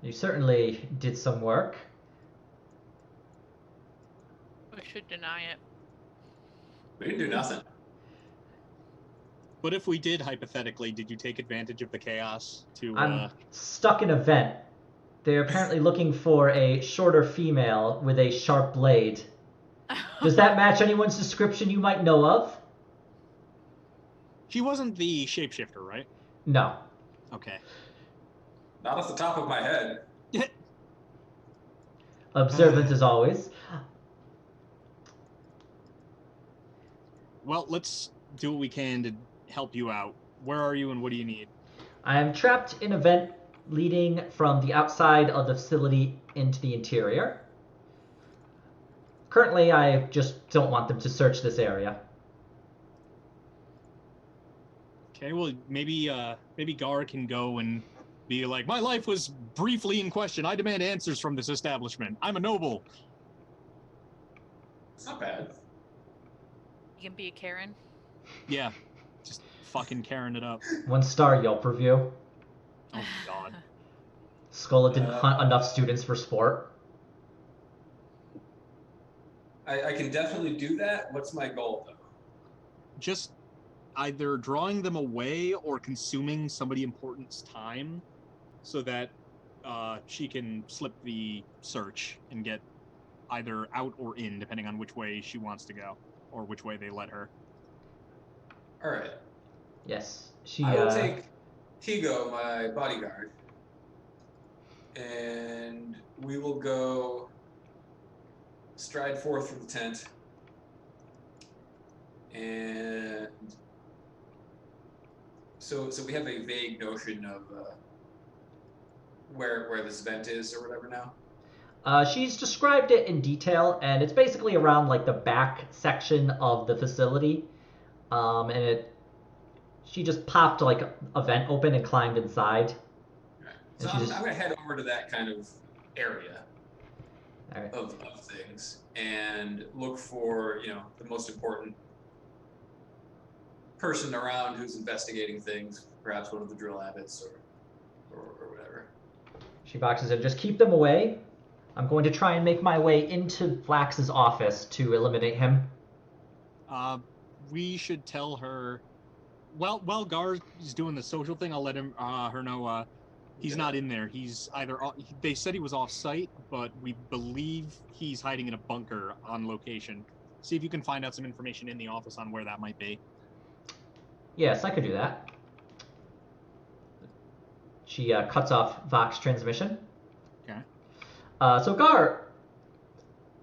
S1: You certainly did some work.
S5: I should deny it.
S4: We didn't do nothing.
S2: But if we did, hypothetically, did you take advantage of the chaos to?
S1: I'm stuck in a vent. They're apparently looking for a shorter female with a sharp blade. Does that match anyone's description you might know of?
S2: She wasn't the shapeshifter, right?
S1: No.
S2: Okay.
S4: Not off the top of my head.
S1: Observant as always.
S2: Well, let's do what we can to help you out. Where are you and what do you need?
S1: I am trapped in a vent leading from the outside of the facility into the interior. Currently, I just don't want them to search this area.
S2: Okay, well, maybe Gar can go and be like, my life was briefly in question. I demand answers from this establishment. I'm a noble.
S4: It's not bad.
S5: You can be a Karen.
S2: Yeah, just fucking carrying it up.
S1: 1-star Yelp review.
S2: Oh, God.
S1: Skola didn't hunt enough students for sport.
S4: I can definitely do that. What's my goal, though?
S2: Just either drawing them away or consuming somebody important's time so that she can slip the search and get either out or in, depending on which way she wants to go or which way they let her.
S4: All right.
S1: Yes, she.
S4: I will take Higo, my bodyguard, and we will go stride forth from the tent, and so we have a vague notion of where this vent is or whatever now.
S1: She's described it in detail, and it's basically around like the back section of the facility, and she just popped like a vent open and climbed inside.
S4: Right. So I'm going to head over to that kind of area of things and look for, the most important person around who's investigating things, perhaps one of the drill abbots or whatever.
S1: She boxes in. Just keep them away. I'm going to try and make my way into Flax's office to eliminate him.
S2: We should tell her. Well, while Gar is doing the social thing, I'll let her know he's not in there. He's either they said he was off site, but we believe he's hiding in a bunker on location. See if you can find out some information in the office on where that might be.
S1: Yes, I could do that. She cuts off Vox transmission.
S2: Okay.
S1: So Gar,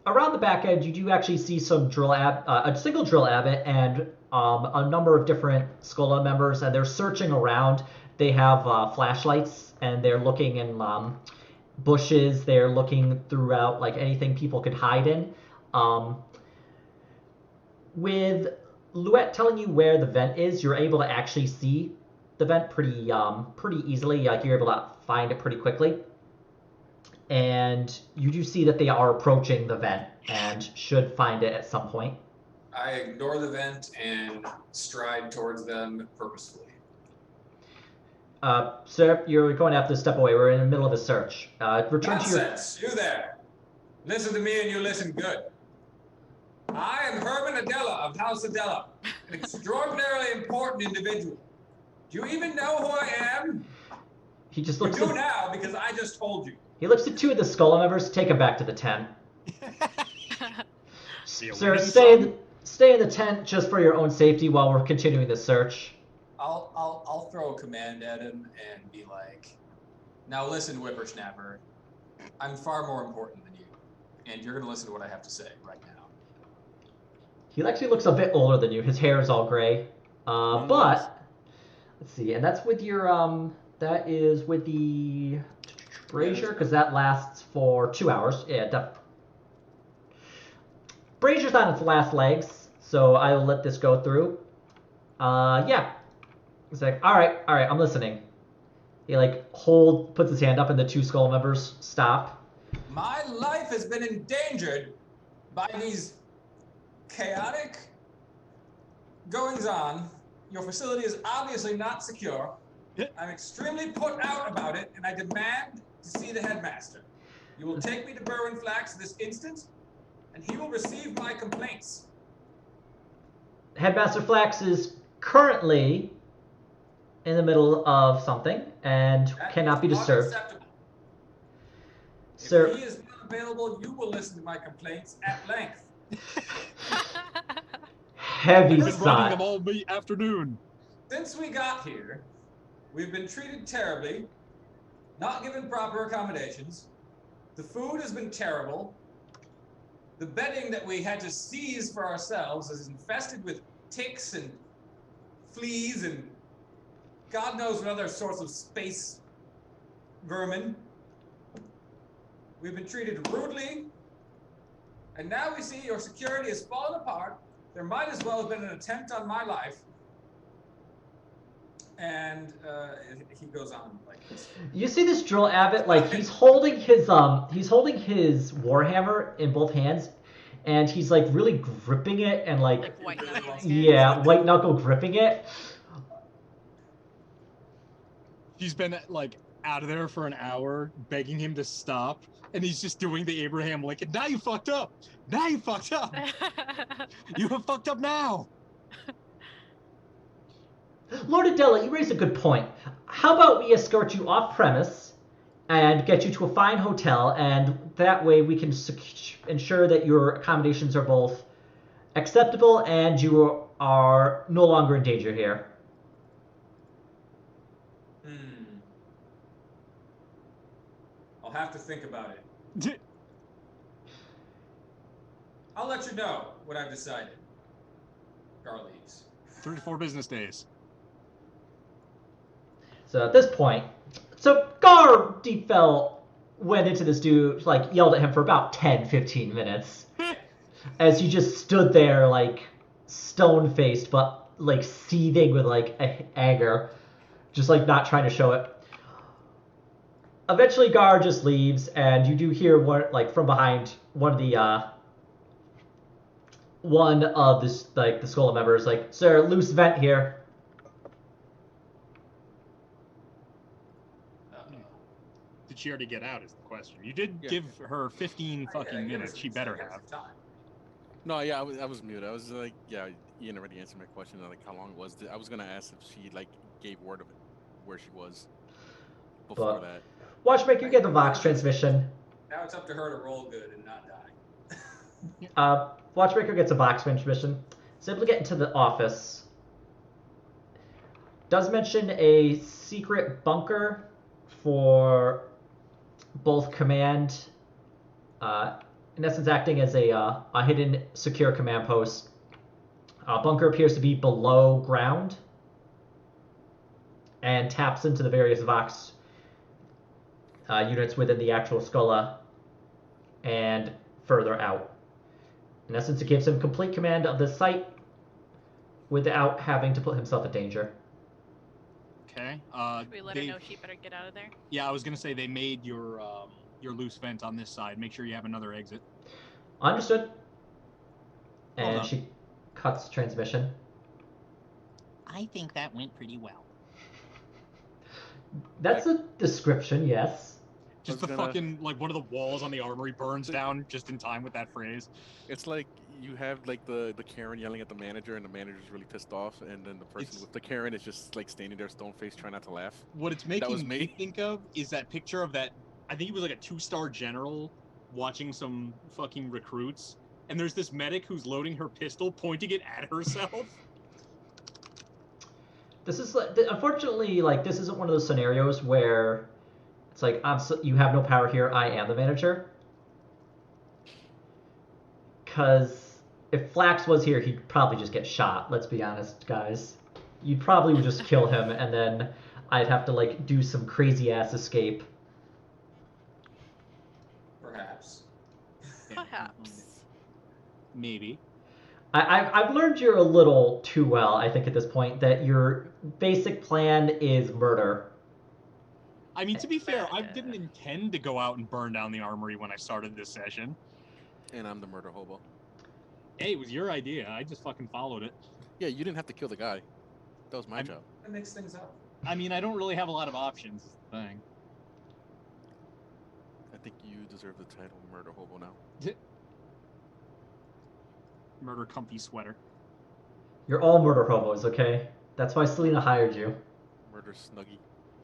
S1: around the back edge, you do actually see some a single drill abbot and a number of different Skola members, and they're searching around. They have flashlights, and they're looking in bushes. They're looking throughout like anything people could hide in. With Luette telling you where the vent is, you're able to actually see the vent pretty easily. Like you're able to find it pretty quickly. And you do see that they are approaching the vent and should find it at some point.
S4: I ignore the vent and stride towards them purposefully.
S1: Sir, you're going to have to step away. We're in the middle of a search. Return
S4: Nonsense!
S1: to your...
S4: You there! Listen to me and you listen good. I am Herman Adela of House Adela, an extraordinarily important individual. Do you even know who I am?
S1: He just
S4: You
S1: looks.
S4: do now because I just told you.
S1: He looks at two of the Skola members. Take him back to the tent. Sir, stay in the tent just for your own safety while we're continuing the search.
S4: I'll throw a command at him and be like, now listen, whippersnapper. I'm far more important than you, and you're gonna listen to what I have to say right now.
S1: He actually looks a bit older than you. His hair is all gray. But let's see, and that's with your that is with the brazier, because that lasts for 2 hours. Yeah, brazier's on its last legs, so I will let this go through. Yeah. He's like, all right, I'm listening. He puts his hand up, and the two Skola members stop.
S4: My life has been endangered by these chaotic goings on. Your facility is obviously not secure. I'm extremely put out about it, and I demand to see the headmaster. You will take me to Berwin Flax this instant, and he will receive my complaints.
S1: Headmaster Flax is currently in the middle of something and cannot be disturbed. Sir,
S4: if he is not available, you will listen to my complaints at length.
S1: Heavy
S2: I've been writing
S1: sigh.
S2: them all afternoon.
S4: Since we got here, we've been treated terribly, not given proper accommodations. The food has been terrible. The bedding that we had to seize for ourselves is infested with ticks and fleas and God knows what other sorts of space vermin. We've been treated rudely, and now we see your security has fallen apart. There might as well have been an attempt on my life. And he goes on like this.
S1: You see this drill abbot, he's holding his warhammer in both hands, and he's really gripping it and
S5: Like white knuckles.
S1: yeah, white knuckle gripping it.
S2: He's been out of there for an hour, begging him to stop, and he's just doing the Abraham Lincoln. Now you fucked up. Now you fucked up. You have fucked up now.
S1: Lord Adela, you raise a good point. How about we escort you off premise and get you to a fine hotel, and that way we can ensure that your accommodations are both acceptable and you are no longer in danger here.
S4: I'll have to think about it. I'll let you know what I've decided. Gar leaves.
S2: 34 business days.
S1: So at this point, Gar Deepfell went into this dude, like, yelled at him for about 10-15 minutes. As he just stood there, like, stone-faced, but, like, seething with, like, anger. Just, like, not trying to show it. Eventually, Gar just leaves, and you do hear, from behind one of the Skola members, like, "Sir, loose vent here."
S2: Did she already get out is the question. You did give her 15 fucking minutes. She better have.
S3: No, yeah, I was muted. I was like, yeah, Ian already answered my question. Like, how long was it? I was gonna ask if she like gave word of it, where she was before that.
S1: Watchmaker, you get the Vox transmission.
S4: Now it's up to her to roll good and not die.
S1: Watchmaker gets a Vox transmission. Simply get into the office. Does mention a secret bunker for both command, in essence acting as a hidden secure command post. Bunker appears to be below ground and taps into the various Vox units within the actual Skola and further out. In essence, it gives him complete command of the site without having to put himself in danger.
S2: Okay.
S5: Should we let her know she better get out of there?
S2: Yeah, I was gonna say they made your loose vent on this side. Make sure you have another exit.
S1: Understood.
S2: Well
S1: And
S2: done.
S1: she cuts transmission.
S6: I think that went pretty well.
S1: That's a description, yes.
S2: Just
S3: was
S2: the
S3: gonna-
S2: fucking, like, one of the walls on the armory burns down just in time with that phrase.
S3: It's like you have like the Karen yelling at the manager, and the manager's really pissed off, and then the person
S2: It's-
S3: with the Karen is just like standing there, stone faced, trying not to laugh.
S2: What it's
S3: was
S2: making
S3: me.
S2: me think of is that picture of that, I think he was like a 2-star general watching some fucking recruits, and there's this medic who's loading her pistol, pointing it at herself.
S1: This is unfortunately, like, this isn't one of those scenarios where it's like, you have no power here, I am the manager. Because if Flax was here, he'd probably just get shot, let's be honest, guys. You'd probably would just kill him, and then I'd have to, like, do some crazy-ass escape.
S4: Perhaps.
S5: Perhaps.
S2: Maybe.
S1: I've learned you a little too well, I think, at this point, that your basic plan is murder.
S2: I mean, to be fair, I didn't intend to go out and burn down the armory when I started this session.
S3: And I'm the murder hobo.
S2: Hey, it was your idea. I just fucking followed it.
S3: Yeah, you didn't have to kill the guy. That was my job.
S4: That mix things up.
S2: I mean, I don't really have a lot of options, is the thing.
S3: I think you deserve the title murder hobo now.
S2: Murder comfy sweater.
S1: You're all murder hobos, okay? That's why Selena hired you.
S3: Murder snuggie.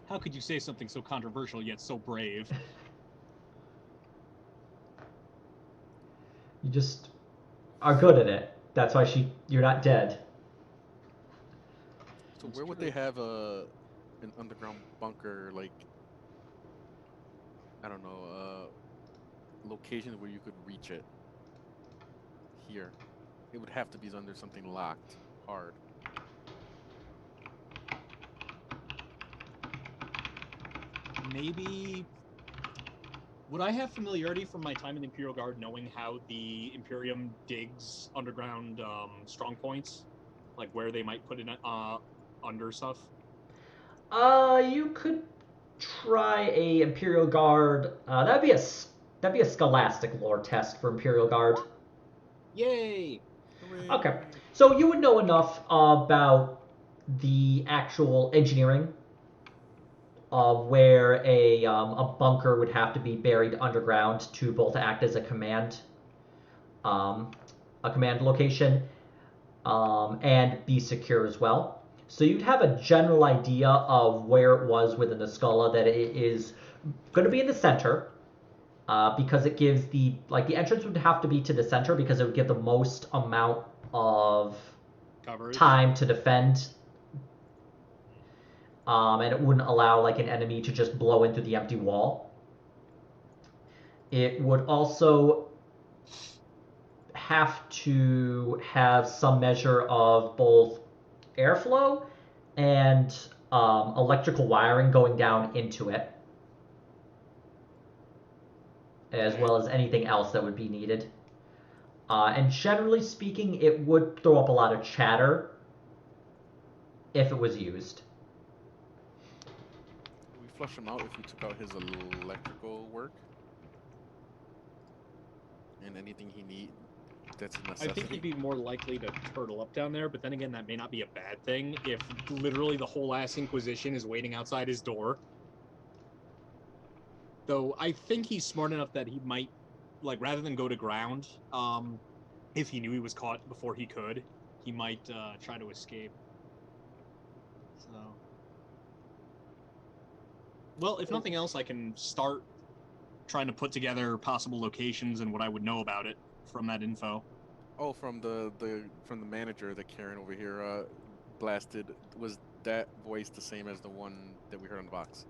S2: How could you say something so controversial yet so brave?
S1: You just are good at it. That's why you're not dead.
S3: So where would they have an underground bunker, like, I don't know, location where you could reach it? Here. It would have to be under something locked hard.
S2: Maybe... Would I have familiarity from my time in the Imperial Guard knowing how the Imperium digs underground strong points? Like where they might put it under stuff?
S1: You could try a Imperial Guard. That'd be a Scholastic lore test for Imperial Guard.
S2: Yay!
S1: Okay, so you would know enough about the actual engineering where a bunker would have to be buried underground to both act as a command location, and be secure as well. So you'd have a general idea of where it was within the Skulla, that it is going to be in the center, because it gives the entrance would have to be to the center because it would give the most amount of
S2: Coverage.
S1: time to defend, and it wouldn't allow like an enemy to just blow into the empty wall. It would also have to have some measure of both airflow and electrical wiring going down into it, as well as anything else that would be needed. And generally speaking, it would throw up a lot of chatter if it was used.
S3: We flush him out if we took out his electrical work and anything he needs. That's a
S2: I
S3: necessity.
S2: think he'd be more likely to turtle up down there, but then again, that may not be a bad thing if literally the whole ass Inquisition is waiting outside his door. Though I think he's smart enough that he might, like, rather than go to ground, if he knew he was caught before he could, he might try to escape. So, well, if nothing else, I can start trying to put together possible locations and what I would know about it from that info.
S3: Oh, from the manager that Karen over here blasted. Was that voice the same as the one that we heard on the box?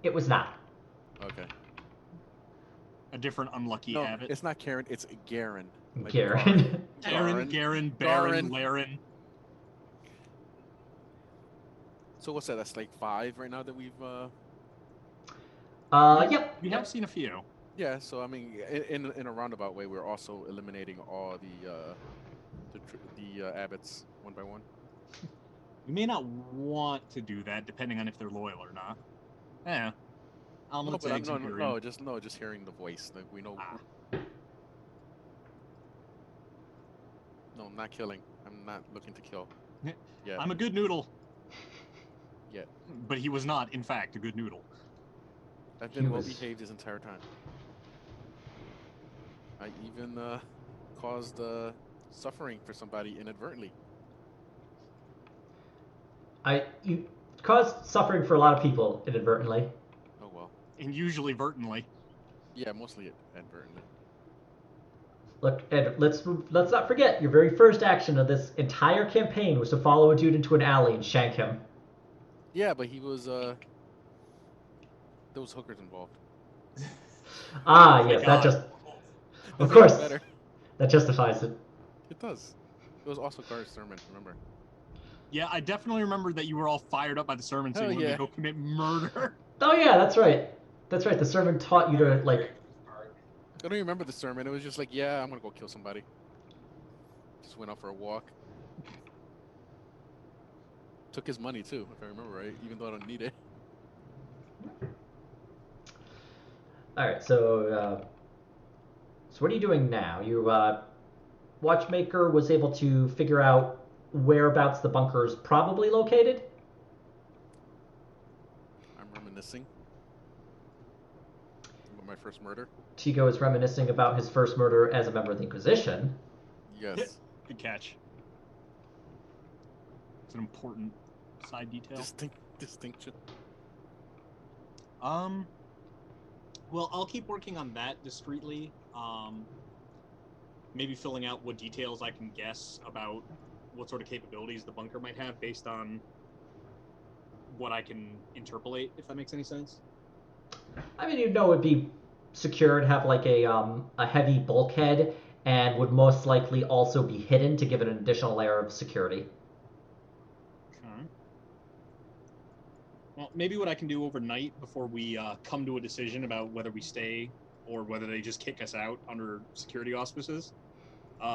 S1: It was not.
S3: Okay.
S2: A different unlucky
S3: No,
S2: habit.
S3: it's not Karen. It's Garen. Like
S1: Garen.
S2: Garen, Baron, Laran.
S3: So what's that? That's like 5 right now that we've.
S1: Yep.
S2: We have seen a few.
S3: Yeah. So I mean, in a roundabout way, we're also eliminating all the abbots one by one.
S2: We may not want to do that, depending on if they're loyal or not. Yeah. Omelets, eggs, and Imperium.
S3: Just hearing the voice. Like we know. No, I'm not killing. I'm not looking to kill. Yeah.
S2: I'm a good noodle.
S3: Yeah.
S2: But he was not, in fact, a good noodle.
S3: I've been well behaved this entire time. I even caused suffering for somebody inadvertently.
S1: You caused suffering for a lot of people inadvertently.
S3: Oh well.
S2: And usually vertently.
S3: Yeah, mostly inadvertently.
S1: Look, Ed, let's not forget your very first action of this entire campaign was to follow a dude into an alley and shank him.
S3: Yeah, but he was there was hookers involved.
S1: Yes, that just, of course, that justifies it.
S3: It does. It was also Gar's sermon, remember?
S2: Yeah, I definitely remember that you were all fired up by the sermon, so you wanted to go commit murder.
S1: Oh yeah, that's right. That's right. The sermon taught you to like.
S3: I don't even remember the sermon. It was just like, yeah, I'm gonna go kill somebody. Just went out for a walk. Took his money too, if I remember right, even though I don't need it.
S1: All right, so what are you doing now? You Watchmaker was able to figure out whereabouts the bunker is probably located.
S3: I'm reminiscing about my first murder.
S1: Tigo is reminiscing about his first murder as a member of the Inquisition.
S3: Yes.
S2: Good catch. It's an important side detail.
S3: Distinction.
S2: Well, I'll keep working on that discreetly. Maybe filling out what details I can guess about what sort of capabilities the bunker might have based on what I can interpolate, if that makes any sense.
S1: I mean, you know, it'd be secure to have like a heavy bulkhead, and would most likely also be hidden to give it an additional layer of security.
S2: Okay. Well, maybe what I can do overnight before we come to a decision about whether we stay or whether they just kick us out under security auspices.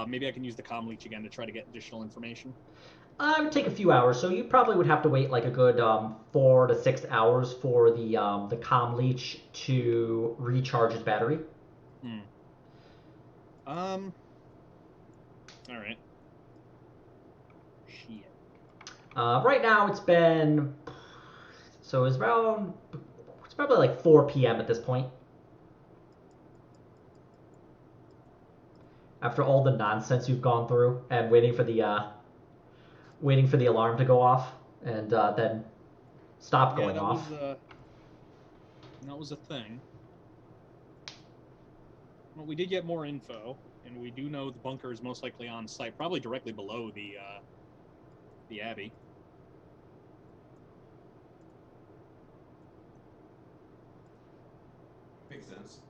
S2: Maybe I can use the comm leech again to try to get additional information.
S1: It would take a few hours, so you probably would have to wait like a good 4 to 6 hours for the comm leech to recharge its battery.
S2: All right. Shit.
S1: Right now, it's been So it's probably like 4 p.m. at this point. After all the nonsense you've gone through and waiting for the alarm to go off and then stop going off.
S2: That was a thing. Well, we did get more info, and we do know the bunker is most likely on site, probably directly below the Abbey.
S4: Makes sense.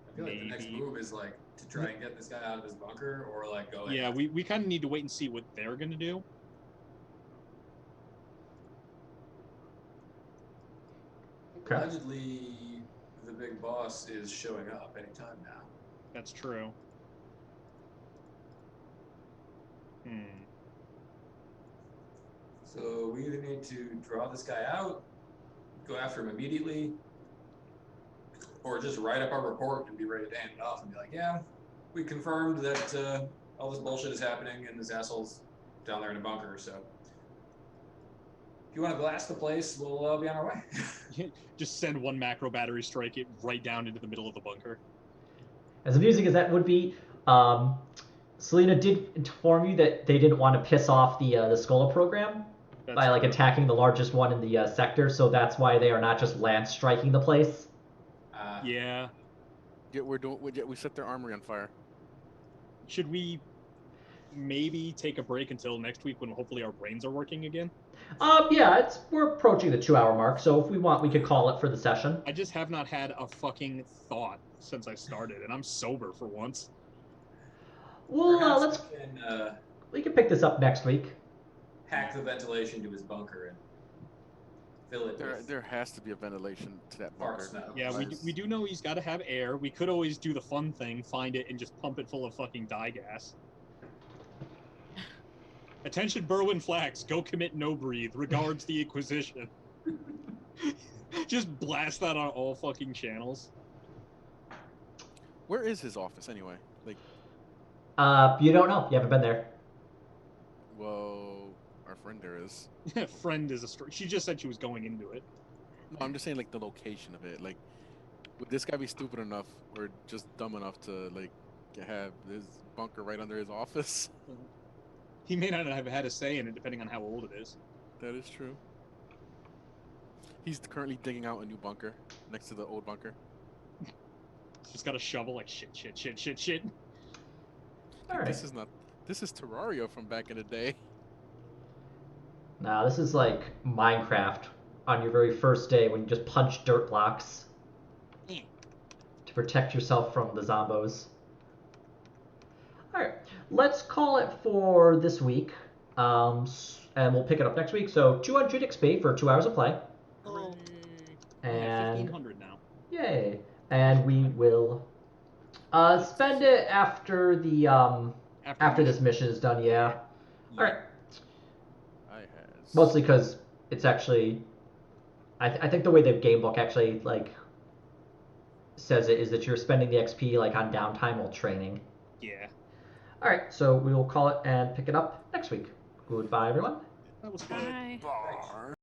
S4: I feel like the next move is like to try and get this guy out of his bunker, or like go.
S2: Yeah, we kind of need to wait and see what they're gonna do.
S1: Okay.
S4: Allegedly, the big boss is showing up anytime now.
S2: That's true.
S4: So we either need to draw this guy out, go after him immediately, or just write up our report and be ready to hand it off and be like, yeah, we confirmed that all this bullshit is happening and this asshole's down there in a bunker, so if you want to blast the place, we'll be on our way.
S2: Just send one macro battery strike it right down into the middle of the bunker.
S1: As amusing as that would be, Selena did inform you that they didn't want to piss off the Skola program by like attacking the largest one in the sector, so that's why they are not just land striking the place.
S2: Yeah.
S3: Yeah, we set their armory on fire.
S2: Should we maybe take a break until next week when hopefully our brains are working again?
S1: Yeah, we're approaching the 2-hour mark, so if we want, we could call it for the session.
S2: I just have not had a fucking thought since I started, and I'm sober for once.
S1: Well, we can pick this up next week.
S4: Hack the ventilation to his bunker and fill it.
S3: There has to be a ventilation to that bunker.
S2: Yeah, we do know he's got to have air. We could always do the fun thing, find it, and just pump it full of fucking dye gas. Attention, Berwyn Flax. Go commit no breathe. Regards the Inquisition. Just blast that on all fucking channels.
S3: Where is his office anyway? Like,
S1: you don't know. You haven't been there.
S3: Well, our friend there is.
S2: Friend is a story. She just said she was going into it.
S3: No, I'm just saying like the location of it. Like, would this guy be stupid enough or just dumb enough to like have his bunker right under his office?
S2: He may not have had a say in it, depending on how old it is.
S3: That is true. He's currently digging out a new bunker next to the old bunker.
S2: Just got a shovel, like shit.
S1: All right.
S3: This is Terraria from back in the day.
S1: Nah, this is like Minecraft on your very first day when you just punch dirt blocks to protect yourself from the zombos. Alright, let's call it for this week, and we'll pick it up next week. So 200 XP for 2 hours of play.
S2: Oh.
S1: And
S2: 1500 now.
S1: Yay. And we will spend it after the after this mission is done, yeah. Alright. Mostly because it's actually I think the way the game book actually like says it is that you're spending the XP like on downtime while training.
S2: Yeah.
S1: Alright, so we will call it and pick it up next week. Goodbye, everyone.
S2: That was fun.
S5: Bye.